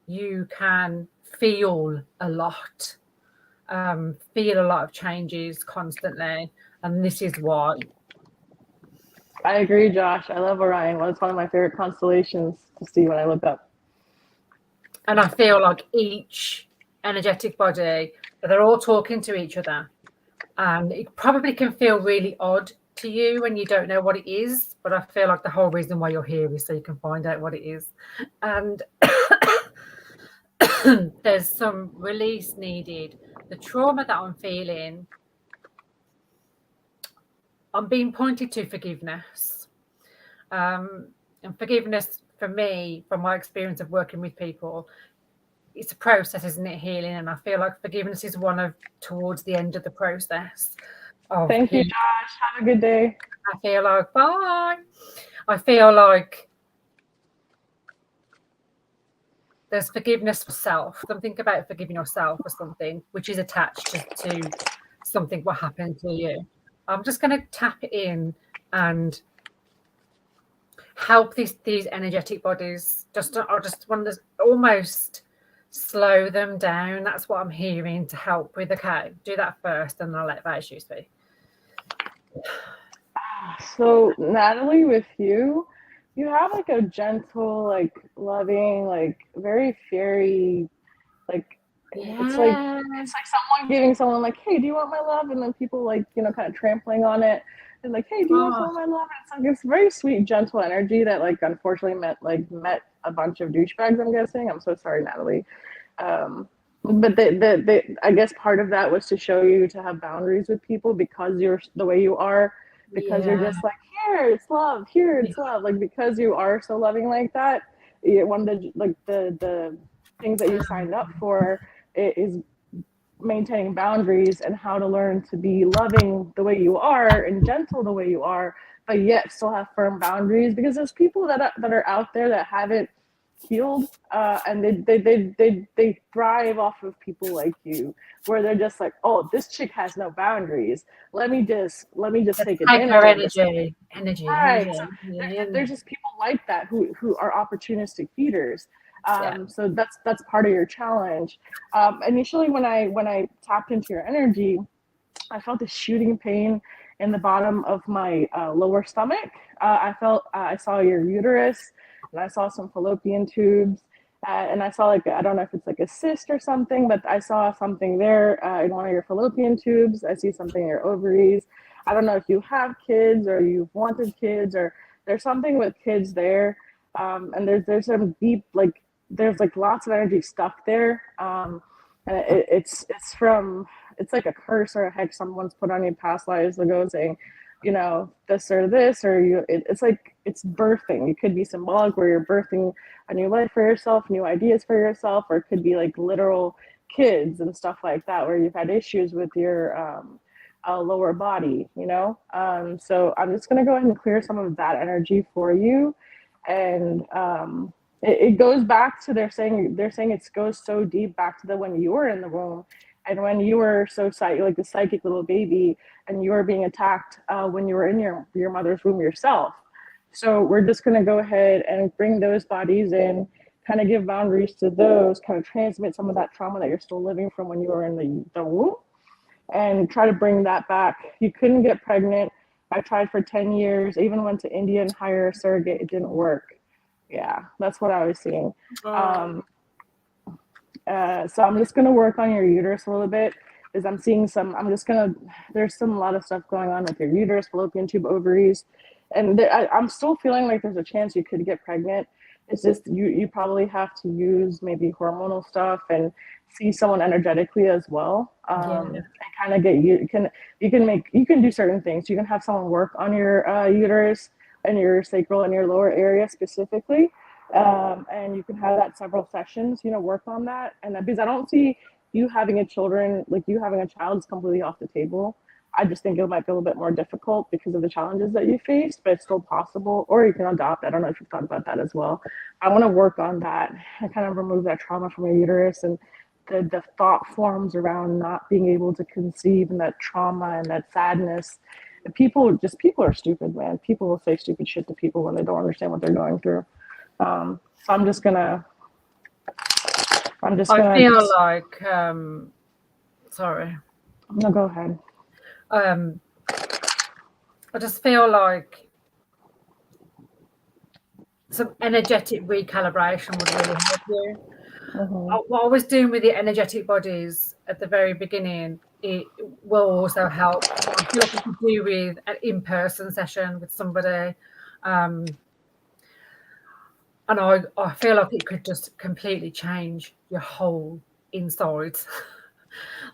You can feel a lot, feel a lot of changes constantly, and this is why. I agree, Josh. I love Orion. Well, it's one of my favorite constellations to see when I look up. And I feel like each energetic body, they're all talking to each other. And it probably can feel really odd to you when you don't know what it is, but I feel like the whole reason why you're here is so you can find out what it is. And there's some release needed. The trauma that I'm feeling, I'm being pointed to forgiveness. And forgiveness for me, from my experience of working with people, it's a process, isn't it, healing? And I feel like forgiveness is one of towards the end of the process. Thank you, Josh. Have a good day. I feel like, bye. I feel like there's forgiveness for self. Think about forgiving yourself for something which is attached to something what happened to you. I'm just going to tap it in and help these energetic bodies. I just want to almost slow them down. That's what I'm hearing to help with. Okay, do that first, and I'll let Vaishu speak. So, Natalie, with you, you have like a gentle, like loving, like very fairy, like it's like someone giving someone like, hey, do you want my love? And then people like, kind of trampling on it and like, hey, do you want some of my love? And it's like this very sweet, gentle energy that like unfortunately met a bunch of douchebags, I'm guessing. I'm so sorry, Natalie. But I guess part of that was to show you to have boundaries with people because you're the way you are, because you're just like, here it's love, here it's love, like because you are so loving like that. One of the things that you signed up for is maintaining boundaries and how to learn to be loving the way you are and gentle the way you are, but yet still have firm boundaries, because there's people that are out there that haven't healed, and they thrive off of people like you, where they're just like, oh, this chick has no boundaries, let me just take advantage of this. Right. So there's just people like that who are opportunistic feeders. So that's part of your challenge. Initially, when I tapped into your energy, I felt a shooting pain in the bottom of my lower stomach. I saw your uterus, and I saw some fallopian tubes. And I saw like, I don't know if it's like a cyst or something, but I saw something there in one of your fallopian tubes. I see something in your ovaries. I don't know if you have kids or you've wanted kids, or there's something with kids there. And there's some deep, like, there's like lots of energy stuck there. And it's from, it's like a curse or a hex someone's put on you past lives ago, saying, you know, this or this, or it's like, it's birthing. It could be symbolic where you're birthing a new life for yourself, new ideas for yourself, or it could be like literal kids and stuff like that, where you've had issues with your lower body, you know? So I'm just going to go ahead and clear some of that energy for you. And it goes back to, they're saying it goes so deep back to when you were in the womb, and when you were so like the psychic little baby, and you were being attacked when you were in your mother's womb yourself. So we're just going to go ahead and bring those bodies in, kind of give boundaries to those, kind of transmit some of that trauma that you're still living from when you were in the womb, and try to bring that back. You couldn't get pregnant. I tried for 10 years, I even went to India and hired a surrogate. It didn't work. Yeah, that's what I was seeing. So I'm just going to work on your uterus a little bit, because I'm seeing there's a lot of stuff going on with your uterus, fallopian tube, ovaries. And I'm still feeling like there's a chance you could get pregnant. It's just you probably have to use maybe hormonal stuff and see someone energetically as well. And kind of get you can do certain things. You can have someone work on your uterus and your sacral and your lower area specifically. And you can have that several sessions, you know, work on that. And because I don't see you having a child is completely off the table. I just think it might be a little bit more difficult because of the challenges that you faced, but it's still possible. Or you can adopt. I don't know if you've thought about that as well. I want to work on that and kind of remove that trauma from your uterus, and the thought forms around not being able to conceive, and that trauma and that sadness. People are stupid, man. People will say stupid shit to people when they don't understand what they're going through. So I feel like, sorry. No, go ahead. I just feel like some energetic recalibration would really help you. What I was doing with the energetic bodies at the very beginning, it will also help. I feel like I could do with an in-person session with somebody. And I feel like it could just completely change your whole insides.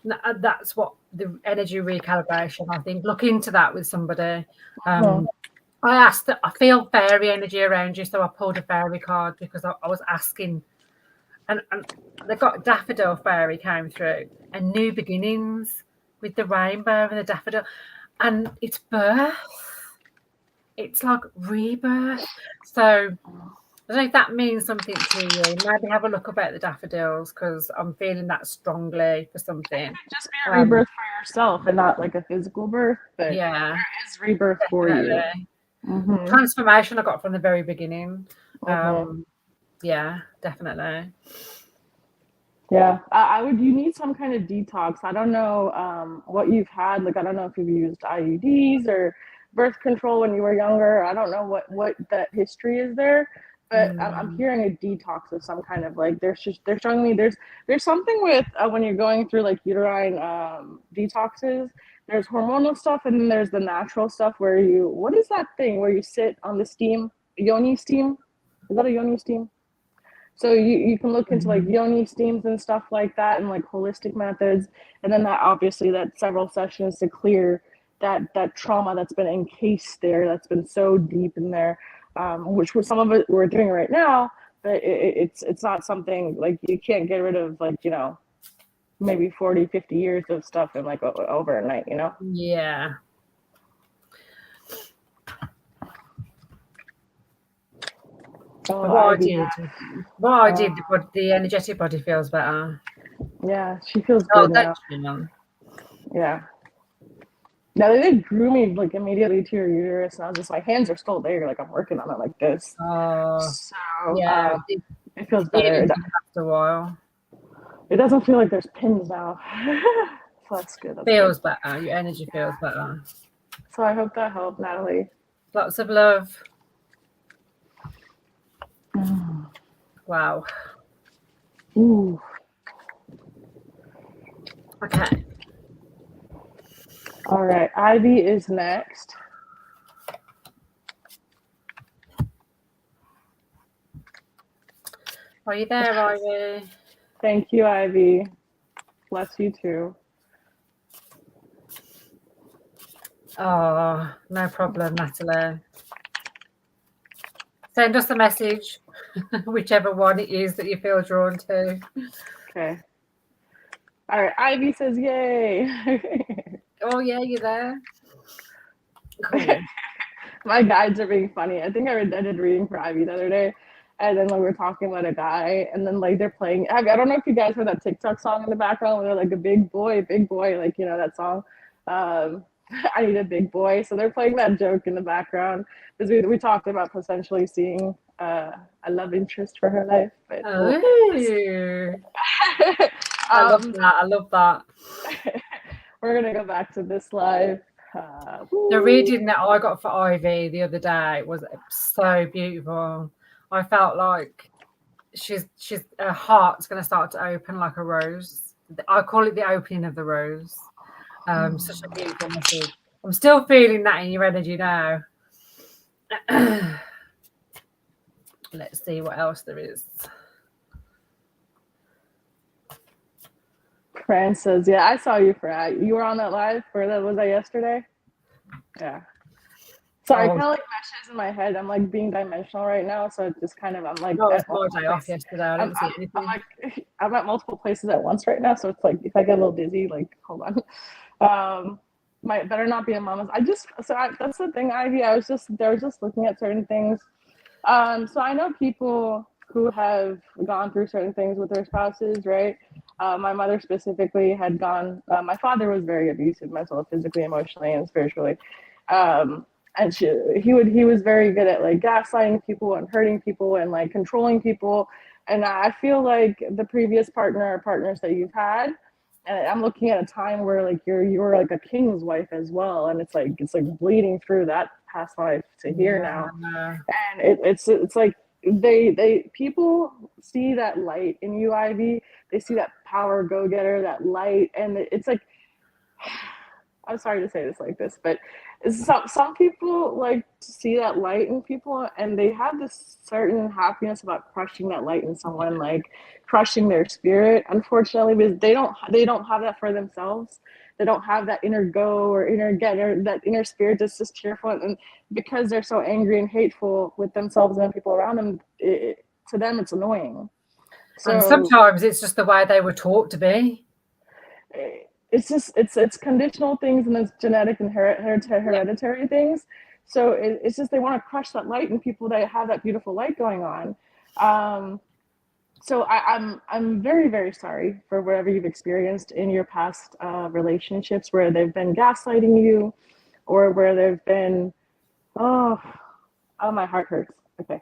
That's what the energy recalibration, I think. Look into that with somebody. I asked that I feel fairy energy around you, so I pulled a fairy card because I was asking, and they got daffodil fairy came through, and new beginnings with the rainbow and the daffodil, and it's birth. It's like rebirth. So I don't know if that means something to you. Maybe have a look about the daffodils, because I'm feeling that strongly for something. Just be a rebirth for yourself and not like a physical birth, but yeah, there is rebirth for you. Transformation I got from the very beginning. Yeah, definitely. Yeah, you need some kind of detox. I don't know what you've had. Like, I don't know if you've used IUDs or birth control when you were younger. I don't know what that history is there, but I'm hearing a detox of some kind of, like, they're showing me there's something with when you're going through like uterine detoxes. There's hormonal stuff, and then there's the natural stuff where what is that thing where you sit on the steam, yoni steam? Is that a yoni steam? So you can look into like yoni steams and stuff like that, and like holistic methods, and then that several sessions to clear that trauma that's been encased there, that's been so deep in there, which some of it we're doing right now, but it's not something like you can't get rid of, like, you know, maybe 40, 50 years of stuff in like overnight, you know? Yeah. What I did, the energetic body feels better. Yeah, she feels good now. Yeah. Now they drew me like immediately to your uterus, and I was just, my hands are still there, like I'm working on it like this. So yeah, it feels better after a while. It doesn't feel like there's pins now. So that's good. Feels better. Your energy feels better. So I hope that helped, Natalie. Lots of love. Wow. Ooh. Okay. All right. Ivy is next. Are you there, Ivy? Thank you, Ivy. Bless you too. Oh, no problem, Natalie. Send us a message, whichever one it is that you feel drawn to. Okay. All right. Ivy says, yay. Oh, yeah, you're there. Cool. My guides are being funny. I think I did reading for Ivy the other day. And then we were talking about a guy, and then like they're playing. I don't know if you guys heard that TikTok song in the background where they're like a big boy, like that song. I need a big boy. So they're playing that joke in the background because we talked about potentially seeing a love interest for her life. But Oh, I love that. I love that. We're gonna go back to this live. The reading that I got for Ivy the other day was so beautiful. I felt like her heart's going to start to open like a rose. I call it the opening of the rose. Such a beautiful message. I'm still feeling that in your energy now. Let's see what else there is. Fran says, yeah, I saw you, Fran. You were on that live, or was that yesterday? Yeah. Sorry, kind of like meshes in my head. I'm like being dimensional right now, so it just kind of I'm like. No, it's my day off yesterday. I didn't see anything. I'm at multiple places at once right now, so it's like if I get a little dizzy, like hold on. Might better not be a mama's. That's the thing, Ivy. I was just looking at certain things. So I know people who have gone through certain things with their spouses, right? My mother specifically had gone. My father was very abusive, mentally, physically, emotionally, and spiritually. And he was very good at like gaslighting people and hurting people and like controlling people. And I feel like the previous partner or partners that you've had, and I'm looking at a time where like you're like a king's wife as well, and it's like bleeding through that past life to here now, and it's like they people see that light in you, Ivy. They see that power go getter, that light, and it's like I'm sorry to say this like this, but some people like to see that light in people, and they have this certain happiness about crushing that light in someone, like crushing their spirit. Unfortunately, because they don't have that for themselves. They don't have that inner go or inner get or that inner spirit that's just cheerful, and because they're so angry and hateful with themselves and people around them, to them it's annoying. So, and sometimes it's just the way they were taught to be. It's just it's conditional things and it's genetic and hereditary things. So it's just they want to crush that light in people that have that beautiful light going on. So I'm very, very sorry for whatever you've experienced in your past relationships where they've been gaslighting you, or where they've been oh my heart hurts. Okay,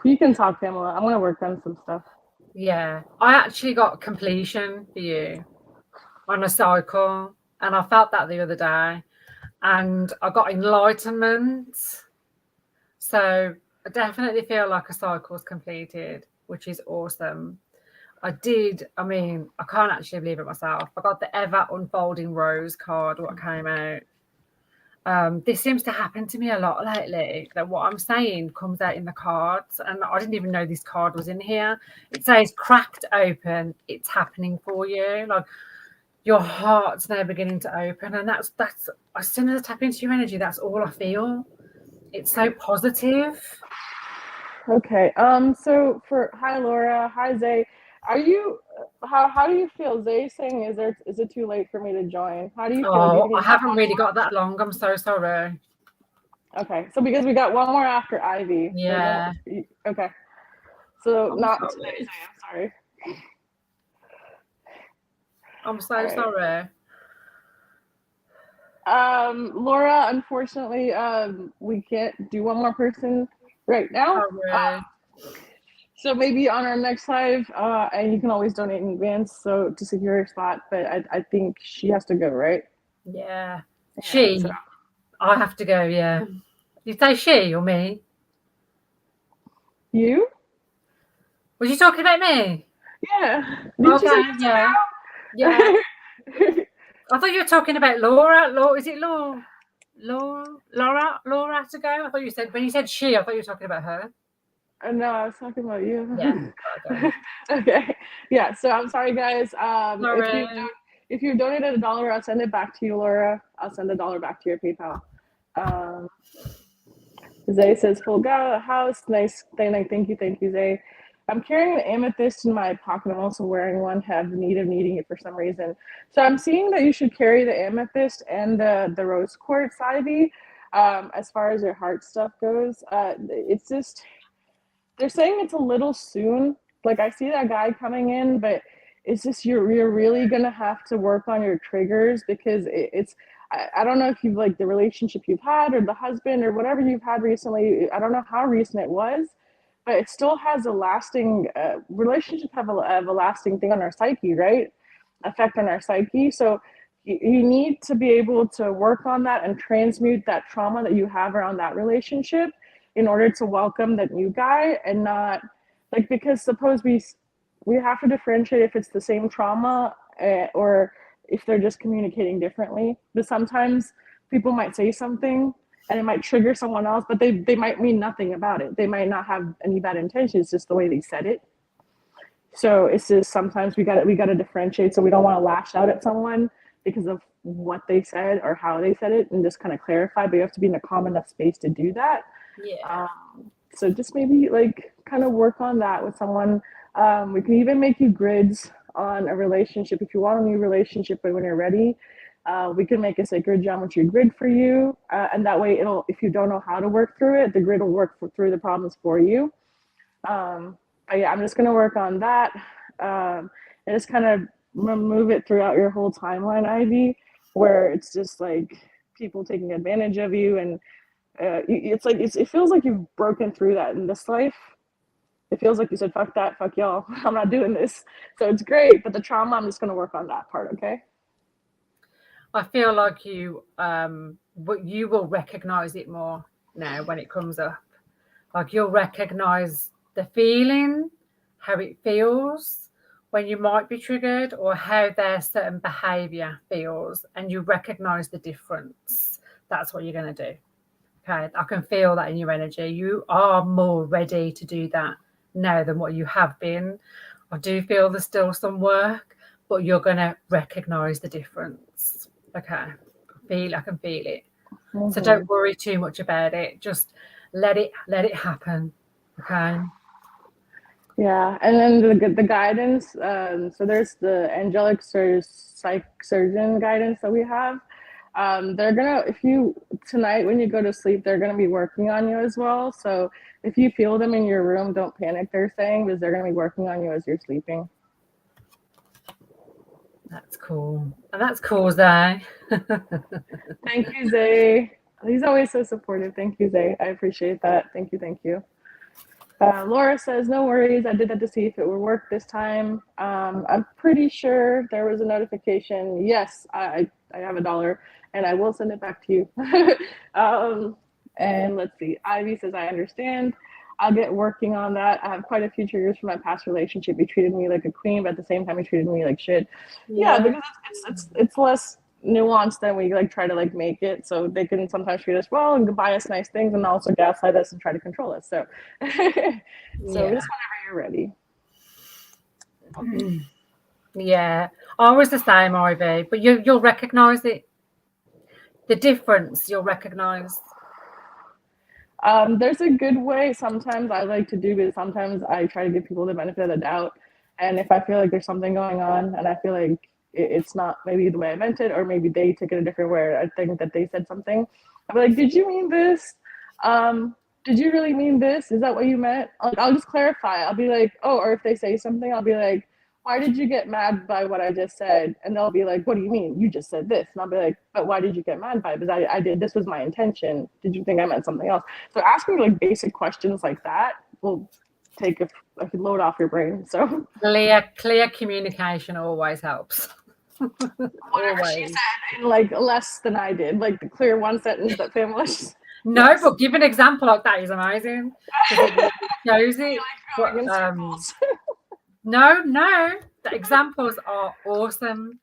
you can talk, Pamela. I'm gonna work on some stuff. Yeah, I actually got completion for you on a cycle, and I felt that the other day, and I got enlightenment. So I definitely feel like a cycle was completed, which is awesome. I can't actually believe it myself. I got the ever unfolding rose card, what came out. This seems to happen to me a lot lately, that what I'm saying comes out in the cards, and I didn't even know this card was in here. It says cracked open, it's happening for you. Like your heart's now beginning to open, and that's as soon as I tap into your energy, that's all I feel. It's so positive. Okay. So for hi Laura, hi Zay. Are you how do you feel? Zay saying is it too late for me to join? How do you feel? Do you think I haven't really got that long. I'm so sorry. Okay. So because we got one more after Ivy. Yeah. So okay. So I'm not sorry. today, Zay, I'm sorry. I'm so sorry. Laura, unfortunately, we can't do one more person right now. So maybe on our next live, and you can always donate in advance, so to secure your spot. But I think she has to go, right? Yeah. So I have to go, yeah. You say she or me? You? Was you talking about me? Yeah. Didn't you say Okay, yes yeah. Yeah. I thought you were talking about Laura. Laura, is it Laura? Laura to go? I thought you said, when you said she, I thought you were talking about her. No, I was talking about you. Yeah. Okay. Okay. Yeah. So I'm sorry, guys. Sorry. If you donated $1, I'll send it back to you, Laura. I'll send $1 back to your PayPal. Zay says, full house. Nice. Thank you, Zay. I'm carrying the amethyst in my pocket. I'm also wearing one. Have the need of needing it for some reason. So I'm seeing that you should carry the amethyst and the rose quartz, Ivy. As far as your heart stuff goes, it's just they're saying it's a little soon. Like I see that guy coming in, but it's just you're really gonna have to work on your triggers because it's I don't know if you've like the relationship you've had or the husband or whatever you've had recently. I don't know how recent it was, but it still has a lasting relationship have a lasting thing on our psyche, right? Effect on our psyche. So you need to be able to work on that and transmute that trauma that you have around that relationship in order to welcome that new guy and not like because suppose we have to differentiate if it's the same trauma or if they're just communicating differently. But sometimes people might say something and it might trigger someone else, but they might mean nothing about it. They might not have any bad intentions, it's just the way they said it. So it's just sometimes we gotta differentiate. So we don't want to lash out at someone because of what they said or how they said it, and just kind of clarify. But you have to be in a calm enough space to do that. Yeah. So just maybe like kind of work on that with someone. We can even make you grids on a relationship if you want a new relationship. But when you're ready, we can make a sacred geometry grid for you, and that way it'll. If you don't know how to work through it, the grid will work through the problems for you. But yeah, I'm just gonna work on that, and just kind of remove it throughout your whole timeline, Ivy, where it's just like people taking advantage of you, and it's like it feels like you've broken through that in this life. It feels like you said, "Fuck that, fuck y'all, I'm not doing this." So it's great, but the trauma, I'm just gonna work on that part, okay? I feel like you will recognize it more now when it comes up. Like you'll recognize the feeling, how it feels when you might be triggered, or how their certain behavior feels, and you recognize the difference. That's what you're going to do. Okay, I can feel that in your energy. You are more ready to do that now than what you have been. I do feel there's still some work, but you're going to recognize the difference. Okay, I can feel it. So don't worry too much about it. Just let it happen. Okay. Yeah, and then the guidance. So there's the angelic psych surgeon guidance that we have. They're gonna if you tonight when you go to sleep, they're gonna be working on you as well. So if you feel them in your room, don't panic. They're saying because they're gonna be working on you as you're sleeping. That's cool. And that's cool, Zay. Thank you, Zay. He's always so supportive. Thank you, Zay. I appreciate that. Thank you, thank you. Laura says, no worries. I did that to see if it would work this time. I'm pretty sure there was a notification. Yes, I have $1 and I will send it back to you. And let's see. Ivy says, I understand. I'll get working on that. I have quite a few triggers from my past relationship. He treated me like a queen, but at the same time, he treated me like shit. Yeah, because it's less nuanced than we like try to like make it. So they can sometimes treat us well and buy us nice things, and also gaslight us and try to control us. So, so just whenever you're ready. Yeah, I was the same, Ivy, but you'll recognize it. The difference you'll recognize. There's a good way sometimes I like to do, but sometimes I try to give people the benefit of the doubt. And if I feel like there's something going on and I feel like it's not maybe the way I meant it, or maybe they took it a different way, I think that they said something, I'll be like, did you mean this? Did you really mean this? Is that what you meant? I'll just clarify. I'll be like, oh, or if they say something, I'll be like, why did you get mad by what I just said? And they'll be like, what do you mean? You just said this. And I'll be like, but why did you get mad by it? Because I did, this was my intention. Did you think I meant something else? So asking like basic questions like that will take a load off your brain. So Clear communication always helps. whatever she said in like less than I did, like the clear one sentence that Pamela No, Yes. but give an example like that is amazing. It shows it. Going in But, circles. no, the examples are awesome.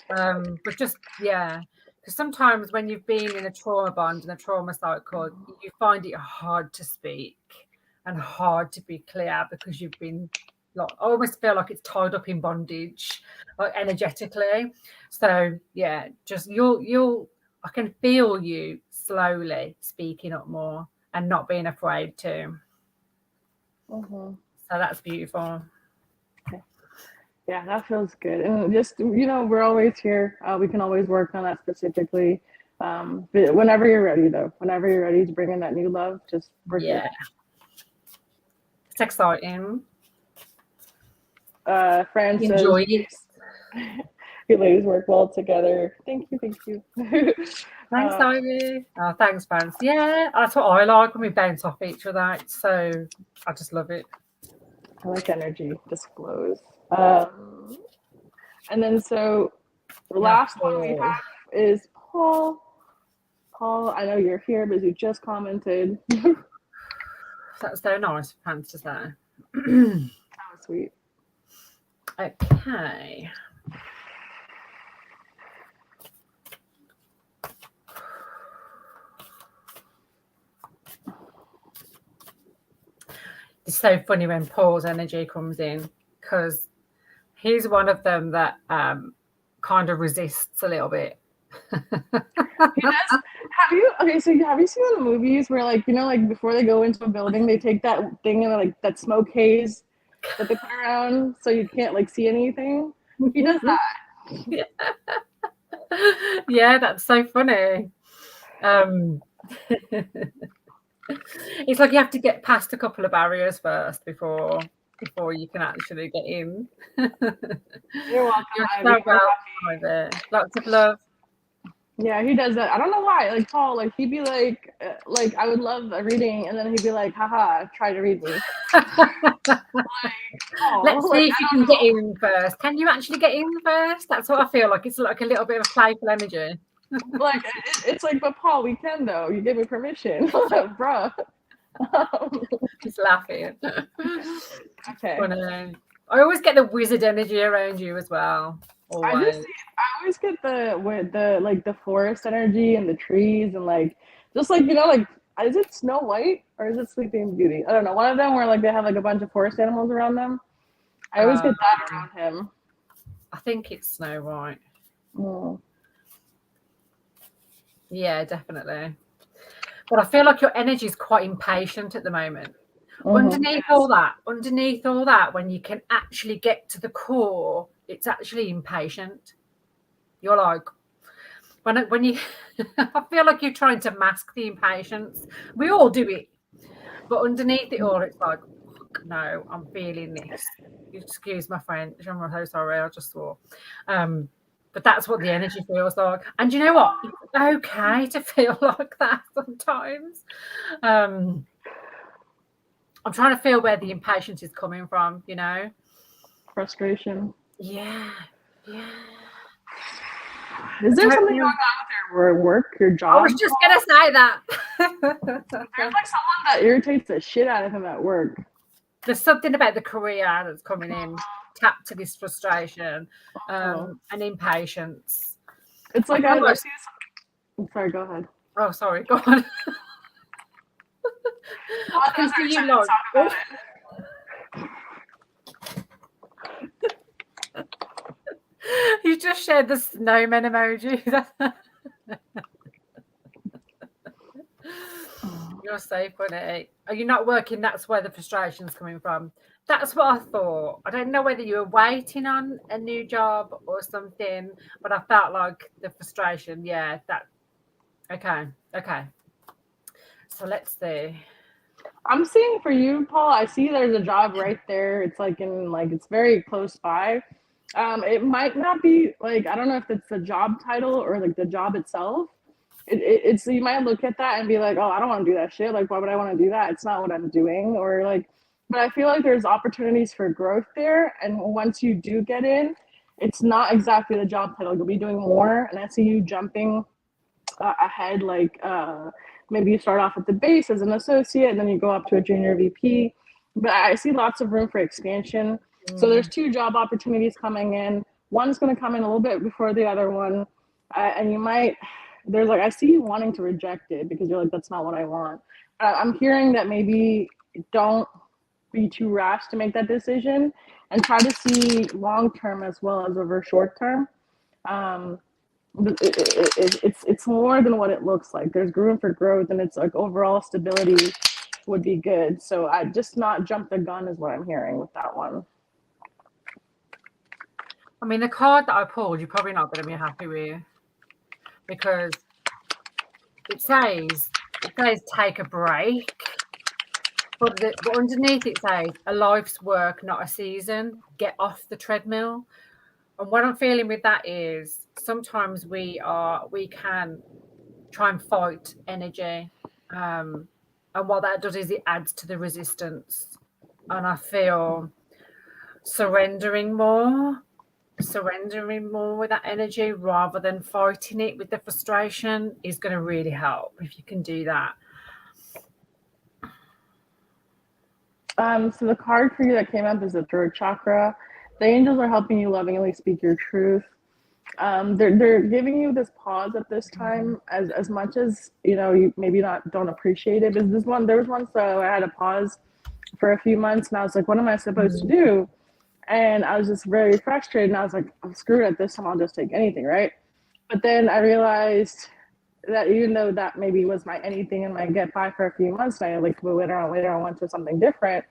But just, yeah, because sometimes when you've been in a trauma bond and a trauma cycle, you find it hard to speak and hard to be clear because you've been, like, I almost feel like it's tied up in bondage, like energetically. So yeah, just I can feel you slowly speaking up more and not being afraid to. Mm-hmm. So that's beautiful. Yeah, that feels good. And just, we're always here. We can always work on that specifically. But whenever you're ready, though, whenever you're ready to bring in that new love, just we're Yeah, here. it's exciting. Fran says, Enjoy it. you ladies work well together. Thank you, thank you. Thanks, Ivy. Oh, thanks, Vance. Yeah, that's what I like when we bounce off each other. So I just love it. I like energy, just flows. And then so the Yeah, last one we have is Paul. Paul, I know you're here, but you just commented. that's so nice, Vance, to say. That was sweet. Okay. It's so funny when Paul's energy comes in because he's one of them that kind of resists a little bit. He does. Have you seen the movies where, like, like before they go into a building, they take that thing and like that smoke haze that they put around so you can't like see anything? He does that. Yeah, that's so funny. It's like you have to get past a couple of barriers first before you can actually get in. You're welcome. You're Ivy. so welcome. Lots of love. Yeah, he does that. I don't know why. Like Paul, like he'd be like I would love a reading, and then he'd be like, haha, try to read me. Let's see if you can get in first. Can you actually get in first? That's what I feel like. It's like a little bit of playful energy. Like it's like, but Paul, we can though. You gave me permission, bruh. Just laughing. Okay. Funny. I always get the wizard energy around you as well. Always. I always get the forest energy and the trees and like just like like is it Snow White or is it Sleeping Beauty? I don't know. One of them where like they have like a bunch of forest animals around them. I always get that around him. I think it's Snow White. Mm. Yeah, definitely. But I feel like your energy is quite impatient at the moment. Mm-hmm. Underneath all that, when you can actually get to the core, it's actually impatient. You're like, when you, I feel like you're trying to mask the impatience. We all do it, but underneath it all, it's like, no, I'm feeling this. Excuse my French. I'm so sorry. I just swore. But that's what the energy feels like. And you know what? It's okay to feel like that sometimes. I'm trying to feel where the impatience is coming from, Frustration. Yeah. Is there something going on with your work, your job? I was just going to say that. There's like someone that irritates the shit out of him at work. There's something about the career that's coming in, tapped to this frustration and impatience. It's like I see I'm sorry, go ahead. Oh, sorry, go on. I can see you like. You just shared the snowman emoji. You're so funny. Are you not working? That's where the frustration's coming from. That's what I thought. I don't know whether you were waiting on a new job or something, but I felt like the frustration. Yeah, that. Okay. So let's see. I'm seeing for you, Paul. I see there's a job right there. It's like it's very close by. It might not be like I don't know if it's the job title or like the job itself. It's you might look at that and be like, oh, I don't want to do that shit. Like, why would I want to do that? It's not what I'm doing. Or like, but I feel like there's opportunities for growth there. And once you do get in, it's not exactly the job title. You'll be doing more. And I see you jumping ahead, like maybe you start off at the base as an associate and then you go up to a junior VP. But I see lots of room for expansion. So there's 2 job opportunities coming in. One's going to come in a little bit before the other one. And you might, there's like, I see you wanting to reject it because you're like, that's not what I want. I'm hearing that maybe don't be too rash to make that decision and try to see long term as well as over short term. It's more than what it looks like. There's room for growth, and it's like overall stability would be good. So I just not jump the gun is what I'm hearing with that one. I mean, the card that I pulled, you're probably not going to be happy with, because it says take a break, but underneath it says a life's work, not a season. Get off the treadmill. And what I'm feeling with that is sometimes we can try and fight energy, and what that does is it adds to the resistance. And I feel surrendering more with that energy rather than fighting it with the frustration is going to really help if you can do that. So the card for you that came up is the throat chakra. The angels are helping you lovingly speak your truth. They're giving you this pause at this time, as much as you maybe don't appreciate it. But there was one, so I had a pause for a few months, and I was like, what am I supposed to do? And I was just very frustrated, and I was like, I'm screwed at this time. I'll just take anything, right? But then I realized that even though that maybe was my anything and my get by for a few months, and I like later on went to something different.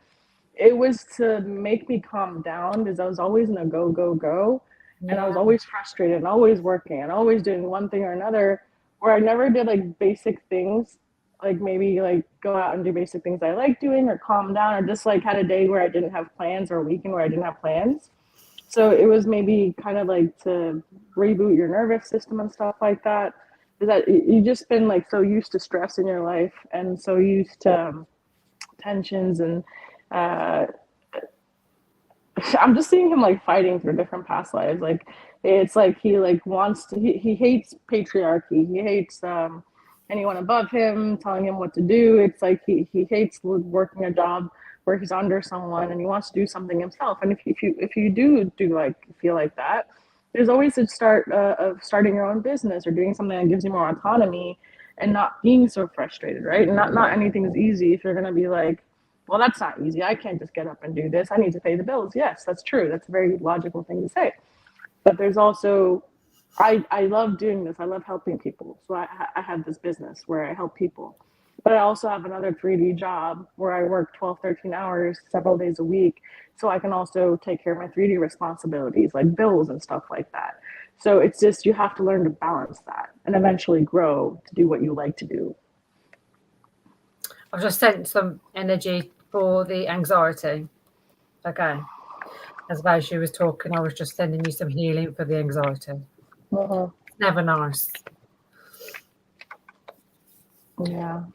It was to make me calm down because I was always in a go, go, go. And I was always frustrated and always working and always doing one thing or another, where I never did like basic things, like maybe like go out and do basic things I like doing or calm down, or just like had a day where I didn't have plans or a weekend where I didn't have plans. So it was maybe kind of like to reboot your nervous system and stuff like that. Is that you've just been like so used to stress in your life and so used to tensions and I'm just seeing him like fighting through different past lives. Like it's like he like wants to he hates patriarchy. He hates anyone above him telling him what to do. It's like he hates working a job where he's under someone and he wants to do something himself. And if you do like feel like that, there's always a start of starting your own business or doing something that gives you more autonomy and not being so frustrated, right? And not anything is easy if you're gonna be like, well, that's not easy. I can't just get up and do this. I need to pay the bills. Yes, that's true. That's a very logical thing to say. But there's also, I love doing this. I love helping people. So I have this business where I help people. But I also have another 3D job where I work 12, 13 hours, several days a week. So I can also take care of my 3D responsibilities, like bills and stuff like that. So it's just, you have to learn to balance that and eventually grow to do what you like to do. I've just sent some energy for the anxiety. Okay. As she was talking, I was just sending you some healing for the anxiety. It's never nice. Yeah.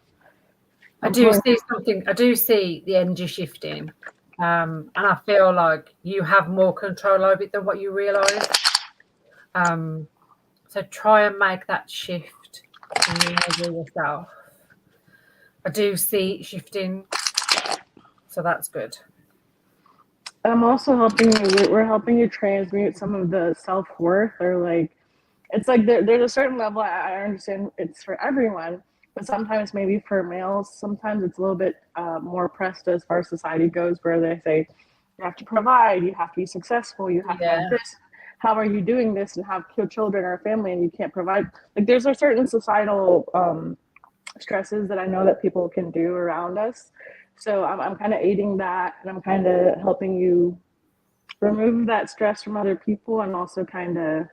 I do see something. I do see the energy shifting. And I feel like you have more control over it than what you realise. So try and make that shift in yourself. I do see it shifting, so that's good. I'm also helping you. We're helping you transmute some of the self-worth, or like, it's like there's a certain level. I understand it's for everyone, but sometimes maybe for males, sometimes it's a little bit more pressed as far as society goes, where they say you have to provide, you have to be successful, you have to have this. How are you doing this and have children or a family and you can't provide? Like there's a certain societal stresses that I know that people can do around us. So I'm kind of aiding that, and I'm kind of helping you remove that stress from other people and also kind of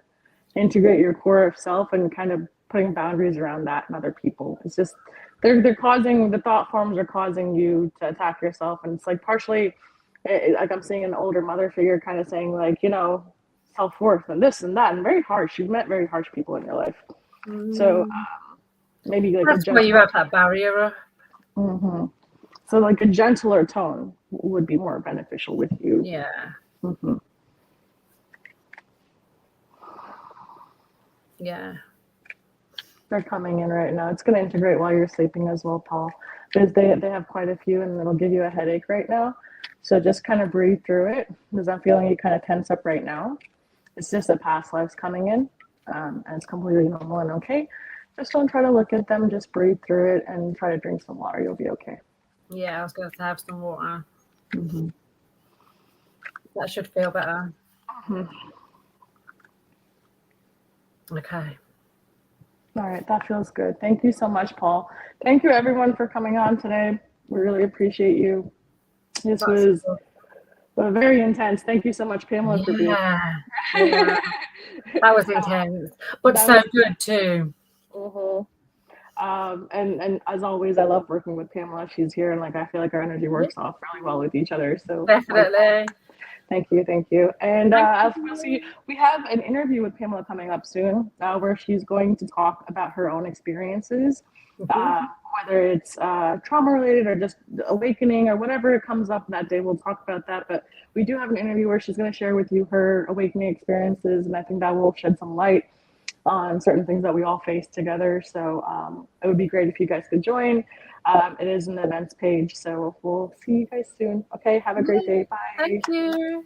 integrate your core of self and kind of putting boundaries around that and other people. It's just they're causing, the thought forms are causing you to attack yourself, and it's like partially like I'm seeing an older mother figure kind of saying like, self-worth and this and that, and very harsh. You've met very harsh people in your life. So maybe like that's why you have that barrier. Mm-hmm. So like a gentler tone would be more beneficial with you. Yeah. Mm-hmm. Yeah. are coming in right now. It's going to integrate while you're sleeping as well, Paul, because they have quite a few and it'll give you a headache right now. So just kind of breathe through it, because I'm feeling you kind of tense up right now. It's just a past lives coming in, and it's completely normal and okay. Just don't try to look at them. Just breathe through it and try to drink some water. You'll be okay. Yeah, I was going to have some water. Mm-hmm. That should feel better. Mm-hmm. Okay. All right, that feels good. Thank you so much, Paul. Thank you, everyone, for coming on today. We really appreciate you. This was very intense. Thank you so much, Pamela, for being here. Yeah. That was intense, but so good too. And as always, I love working with Pamela. She's here, and like I feel like our energy works off really well with each other. So definitely. Thank you. And as we'll see, we have an interview with Pamela coming up soon, where she's going to talk about her own experiences, whether it's trauma related or just awakening or whatever comes up that day. We'll talk about that. But we do have an interview where she's going to share with you her awakening experiences, and I think that will shed some light on certain things that we all face together. So it would be great if you guys could join. It is an events page, so we'll see you guys soon. Okay, have a great day. Bye. Thank you.